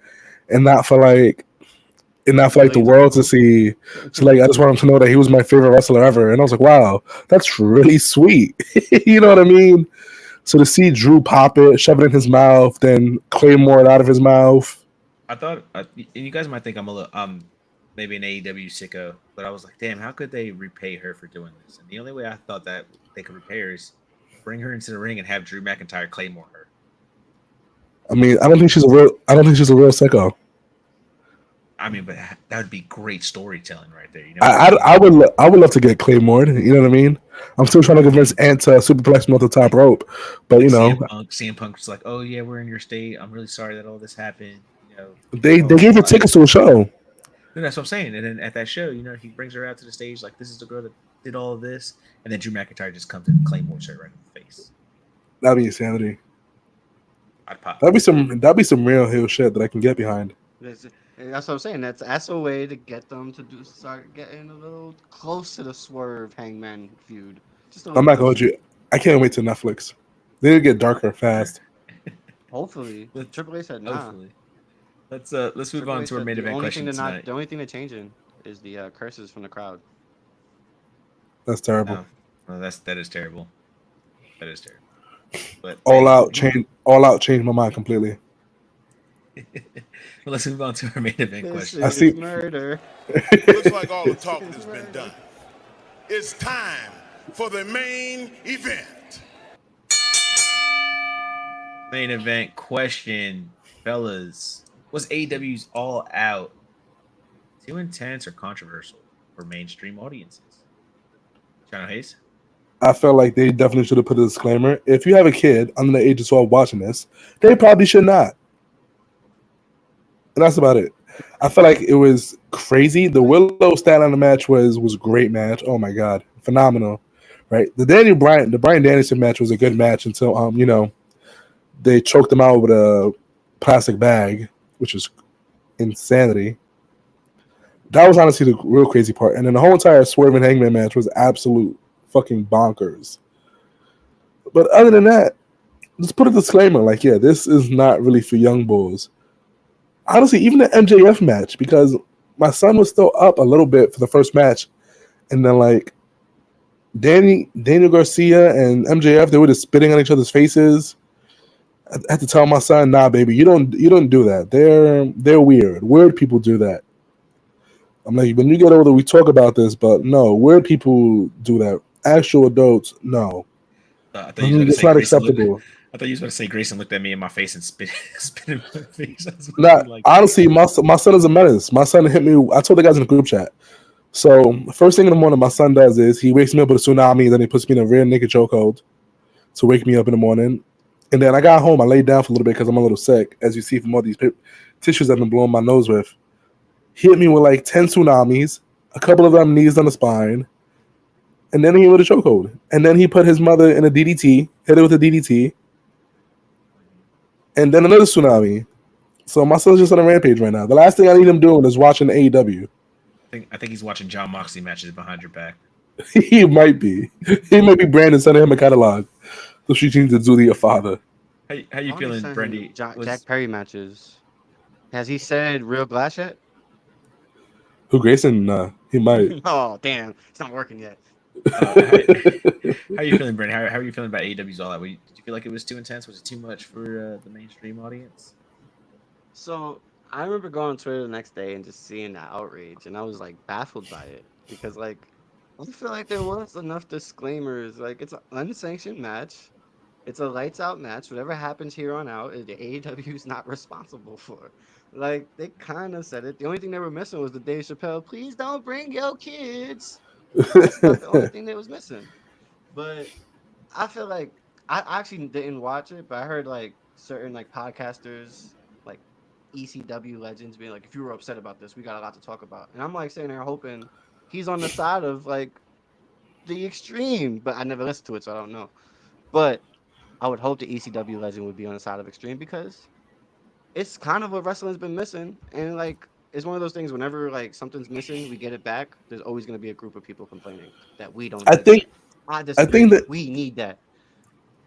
and not for like the world to see. She's like, I just want him to know that he was my favorite wrestler ever. And I was like, wow, that's really sweet. You know what I mean? So to see Drew pop it, shove it in his mouth, then Claymore it out of his mouth. I thought, and you guys might think I'm a little, maybe an AEW sicko, but I was like, damn, how could they repay her for doing this? And the only way I thought that they could repay her is bring her into the ring and have Drew McIntyre Claymore her. I mean, I don't think she's a real sicko. I mean, but that would be great storytelling right there. You know, I would love to get Claymore. You know what I mean? I'm still trying to convince Ant to superplex me off the top rope, but you know, CM Punk's like, oh yeah, we're in your state. I'm really sorry that all this happened. You know, they gave her tickets to a show. And that's what I'm saying. And then at that show, you know, he brings her out to the stage like, this is the girl that did all of this, and then Drew McIntyre just comes and Claymores her right in the face. That'd be insanity. I'd pop. That'd be some real heel shit that I can get behind. That's what I'm saying. That's a way to get them to start getting a little close to the Swerve Hangman feud. I'm not gonna hold you. I can't wait to Netflix. They need to get darker fast. Hopefully, Triple H said nah. Hopefully. Let's move on to our main event question tonight. The only thing that's changing is the curses from the crowd. That's terrible. No, that is terrible. That is terrible. But all out changed my mind completely. Well, let's move on to our main event question. I see murder. Looks like all the talking has been done. It's time for the main event. Main event question, fellas. Was AEW's All Out too intense or controversial for mainstream audiences? Chano Hayes? I felt like they definitely should have put a disclaimer. If you have a kid under the age of 12 watching this, they probably should not. And that's about it. I felt like it was crazy. The Willow Statlander match was a great match. Oh my god, phenomenal! Right? The Bryan Danielson match was a good match until they choked him out with a plastic bag, which was insanity. That was honestly the real crazy part. And then the whole entire Swerve and Hangman match was absolute fucking bonkers. But other than that, just put a disclaimer like, yeah, this is not really for young bulls. Honestly, even the MJF match, because my son was still up a little bit for the first match, and then like Daniel Garcia and MJF, they were just spitting on each other's faces. I had to tell my son, nah, baby, you don't do that. They're weird. Weird people do that. I'm like, when you get older, we talk about this, but no, weird people do that. Actual adults, no. It's not acceptable. I thought you was going to say Grayson looked at me in my face and spit in my face. Honestly, my son is a menace. My son hit me. I told the guys in the group chat. So the first thing in the morning my son does is he wakes me up with a tsunami, and then he puts me in a rear naked chokehold to wake me up in the morning. And then I got home. I laid down for a little bit because I'm a little sick, as you see from all these tissues I've been blowing my nose with. He hit me with like 10 tsunamis, a couple of them knees on the spine, and then he hit with a chokehold. And then he put his mother in a DDT, hit her with a DDT, and then another tsunami. So my son's just on a rampage right now. The last thing I need him doing is watching AEW. I think he's watching John Moxley matches behind your back. He might be. He might be Brandon sending him a catalog. So she needs to do to your father. How you feeling, Brandy? Jack Perry matches. Has he said Real Glass yet? Who Grayson? He might. Oh damn, it's not working yet. How are you feeling, Brent? How are you feeling about AEW's All Out? Did you feel like it was too intense? Was it too much for the mainstream audience? So I remember going on Twitter the next day and just seeing the outrage, and I was like baffled by it because like I feel like there was enough disclaimers. Like it's an unsanctioned match. It's a lights out match. Whatever happens here on out, the AEW is not responsible for. Like they kind of said it. The only thing they were missing was the Dave Chappelle. Please don't bring your kids. That's about the only thing that was missing. But I feel like I actually didn't watch it, but I heard like certain like podcasters, like ECW legends, being like, "If you were upset about this, we got a lot to talk about." And I'm like sitting there hoping he's on the side of like the extreme, but I never listened to it, so I don't know. But I would hope the ECW legend would be on the side of extreme because it's kind of what wrestling's been missing, and like it's one of those things. Whenever like something's missing, we get it back. There's always going to be a group of people complaining that we don't I need think that. I I think disagree. that We need that.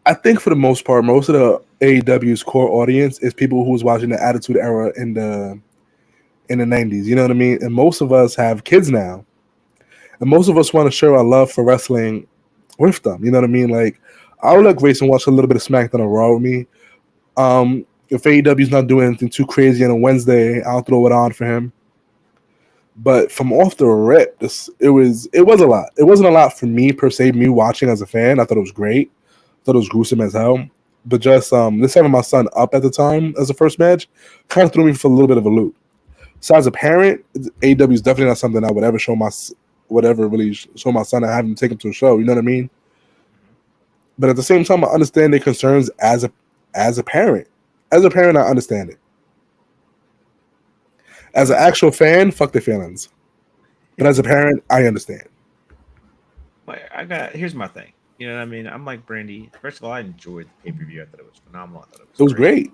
I think for the most part, most of the AEW's core audience is people who was watching the Attitude Era in the 90s. You know what I mean? And most of us have kids now, and most of us want to share our love for wrestling with them. You know what I mean? Like I'll let Grayson watch a little bit of SmackDown or Raw with me. If AEW's not doing anything too crazy on a Wednesday, I'll throw it on for him. But from off the rip, it was a lot. It wasn't a lot for me per se. Me watching as a fan, I thought it was great. I thought it was gruesome as hell. But just this having my son up at the time as the first match kind of threw me for a little bit of a loop. So as a parent, AEW is definitely not something I would ever show my show my son. I haven't taken to a show. You know what I mean? But at the same time, I understand their concerns as a parent. As a parent, I understand it. As an actual fan, fuck their feelings. But as a parent, I understand. Here's my thing. You know what I mean? I'm like Brandy. First of all, I enjoyed the pay-per-view. I thought it was phenomenal. I thought It was great.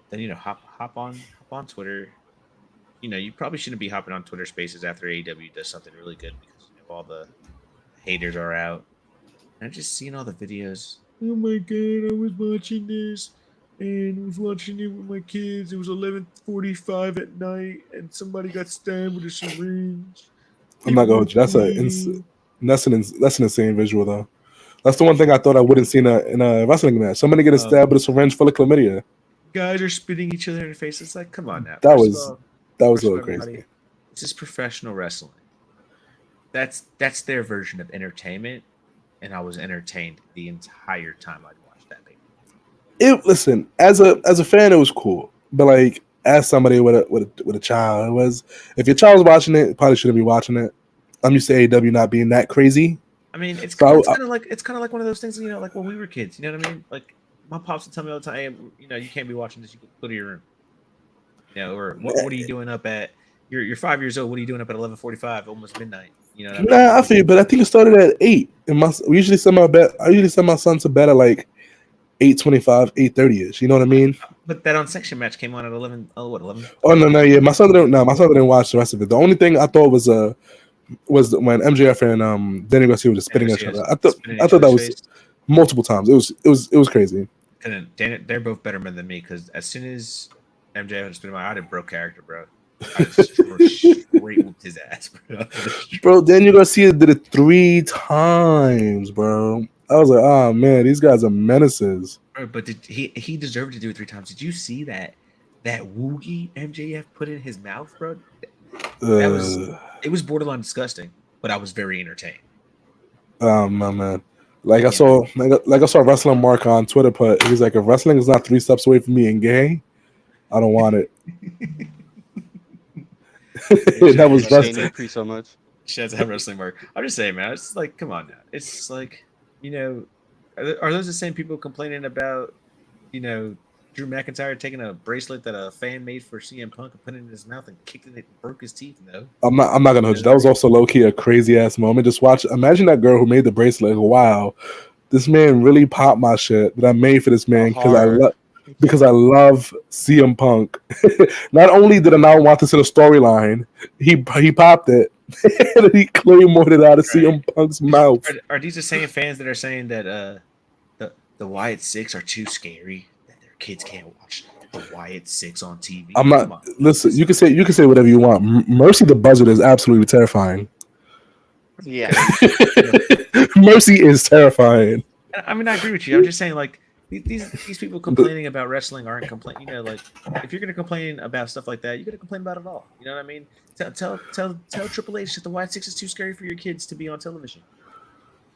Then hop on Twitter. You probably shouldn't be hopping on Twitter Spaces after AEW does something really good because all the haters are out. And I'm just seeing all the videos. Oh my god, I was watching this and I was watching it with my kids. It was 11:45 at night and somebody got stabbed with a syringe. I'm not gonna hold you. That's an insane visual though. That's the one thing I thought I wouldn't see in a wrestling match. Somebody get a stab with a syringe full of chlamydia. Guys are spitting each other in the face. It's like, come on now. That was a little crazy. This is professional wrestling. That's their version of entertainment, and I was entertained the entire time I'd watched that baby. Listen, as a fan, it was cool, but like as somebody with a child, it was. If your child's watching it, probably shouldn't be watching it. I'm used to AEW not being that crazy. I mean, it's kind of like one of those things, like when we were kids. You know what I mean? Like my pops would tell me all the time, hey, you can't be watching this. You can go to your room. Or what are you doing up at? You're 5 years old. What are you doing up at 11:45, almost midnight? I feel you, but I think it started at 8. And I usually send my son to bed at like 8:25, 8:30ish. You know what I mean? But that unsanctioned match came on at 11. Oh, what 11? Oh no, yeah. My son didn't watch the rest of it. The only thing I thought was when MJF and Danny Garcia were just spitting at each other. I thought that was multiple times. It was crazy. And they're both better men than me because as soon as MJF had spit him out, I did broke character, bro. I just straight whooped his ass, bro. Bro, Daniel Garcia did it 3 times, bro. I was like, oh man, these guys are menaces. But he deserved to do it 3 times. Did you see that woogie MJF put in his mouth, bro? It was borderline disgusting, but I was very entertained. Oh my man. I saw Wrestling Mark on Twitter put, he's like, if wrestling is not 3 steps away from being gay, I don't want it. That was wrestling so much. Shout out to Wrestling Mark. I'm just saying, man. It's like, come on now. It's like, are those the same people complaining about, Drew McIntyre taking a bracelet that a fan made for CM Punk and put it in his mouth and kicked it and broke his teeth? No, I'm not gonna hold you. That was also low key a crazy ass moment. Just imagine that girl who made the bracelet. Wow, this man really popped my shit that I made for this man because I love CM Punk. Not only did I not want this in a storyline, he popped it and he claymore it out of CM Punk's mouth. Are these the same fans that are saying that the Wyatt Six are too scary, that their kids can't watch why it's 6 on TV. I'm not. Listen, you can say whatever you want. Mercy the Buzzard is absolutely terrifying. Yeah. Mercy is terrifying. I mean, I agree with you. I'm just saying, like, these people complaining about wrestling aren't complaining. You know, like, if you're gonna complain about stuff like that, you gotta complain about it all. You know what I mean? Tell Triple H that the White 6 is too scary for your kids to be on television.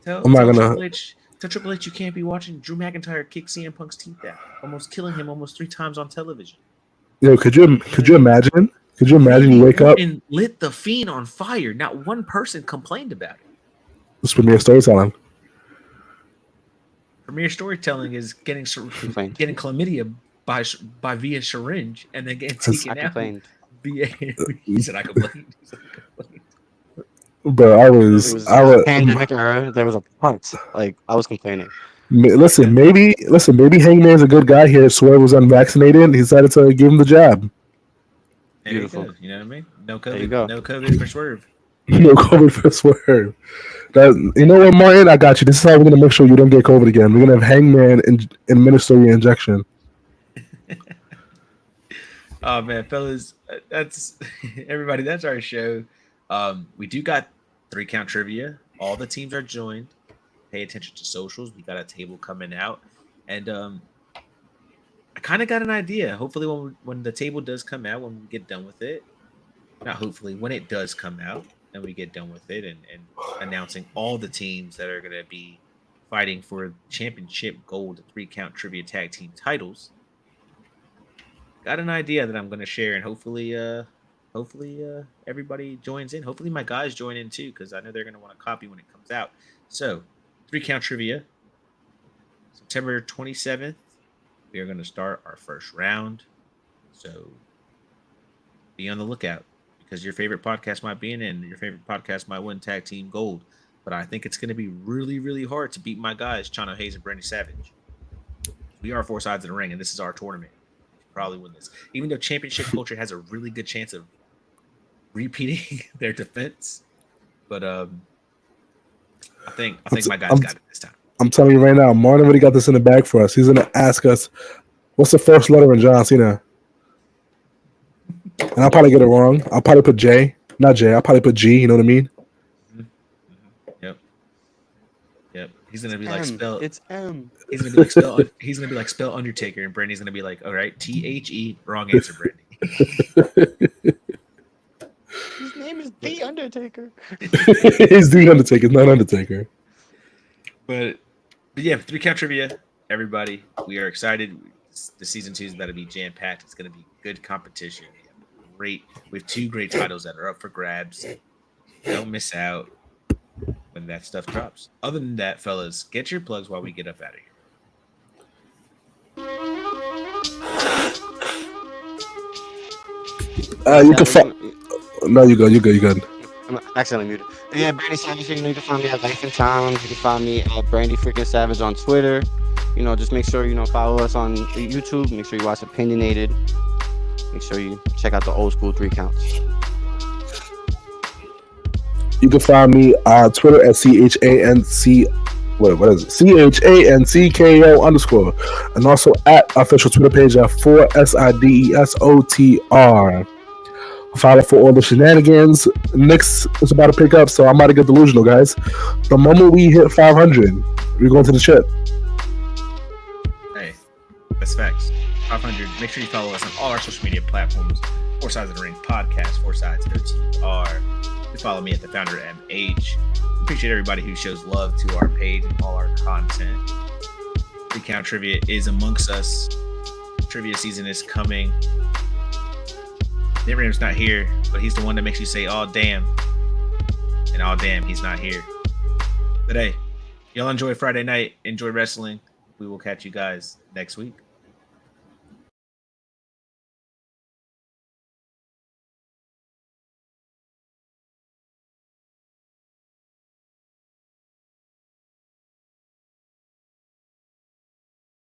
Tell Triple H you can't be watching Drew McIntyre kick CM Punk's teeth out, almost killing him almost 3 times on television. Yo, could you imagine? Could you imagine you wake up and lit the Fiend on fire? Not one person complained about it. This premier storytelling. Premier storytelling is getting chlamydia by via syringe and then getting taken out. He said I complained. But I was pandemic era. There was a punch. Like I was complaining. Listen, maybe Hangman's a good guy here. Swerve was unvaccinated. And he decided to give him the jab. Beautiful. You know what I mean? No COVID. No COVID for Swerve. No COVID for Swerve. You know what, Martin? I got you. This is how we're gonna make sure you don't get COVID again. We're gonna have Hangman administer your injection. Oh man, fellas, that's everybody. That's our show. We do got 3 count trivia. All the teams are joined. Pay attention to socials. We got a table coming out, and I kind of got an idea. Hopefully, when the table does come out, when we get done with it, not hopefully, when it does come out, and we get done with it, and announcing all the teams that are going to be fighting for championship gold 3 count trivia tag team titles. Got an idea that I'm going to share, and hopefully everybody joins in. Hopefully my guys join in too, because I know they're going to want to copy when it comes out. So 3 count trivia, September 27th. We are going to start our first round. So be on the lookout, because your favorite podcast might be in it, and your favorite podcast might win tag team gold. But I think it's going to be really, really hard to beat my guys, Chano Hayes and Brandy Savage. We are 4 sides of the ring, and this is our tournament. Probably win this, even though championship culture has a really good chance of repeating their defense. But I think my guys got it this time. I'm telling you right now, Martin already got this in the bag for us. He's gonna ask us, "What's the first letter in John Cena?" And I'll probably get it wrong. I'll probably put J, not J. I'll probably put G. You know what I mean? Yep. He's gonna be like spell. It's M. He's gonna be like spell. He's gonna be like spell Undertaker, and Brandy's gonna be like, all right, THE. Wrong answer, Brandy. His name is The Undertaker. It's The Undertaker, not Undertaker. But yeah, 3 count trivia. Everybody, we are excited. The season 2 is about to be jam packed. It's gonna be good competition. We have 2 great titles that are up for grabs. Don't miss out when that stuff drops. Other than that, fellas, get your plugs while we get up out of here. You can No, you good. I'm accidentally muted. Yeah, Brandy Savage. You can find me at Life and Times. You can find me at Brandy freaking Savage on Twitter. Just make sure follow us on YouTube. Make sure you watch Opinionated. Make sure you check out the old school 3 counts. You can find me on Twitter at CHANC. What is it? CHANCKO_, and also at official Twitter page at 4SIDESOTR. Follow for all the shenanigans. Knicks is about to pick up, so I'm about to get delusional, guys. The moment we hit 500, we're going to the chip. Hey, that's facts. 500. Make sure you follow us on all our social media platforms. 4 Sides of the Ring Podcast, 4 Sides 13R. You follow me at the founder MH. Appreciate everybody who shows love to our page and all our content. 3 count trivia is amongst us. Trivia season is coming. Nimram's not here, but he's the one that makes you say, "Oh damn," and "Oh damn, he's not here." But hey, y'all enjoy Friday night. Enjoy wrestling. We will catch you guys next week.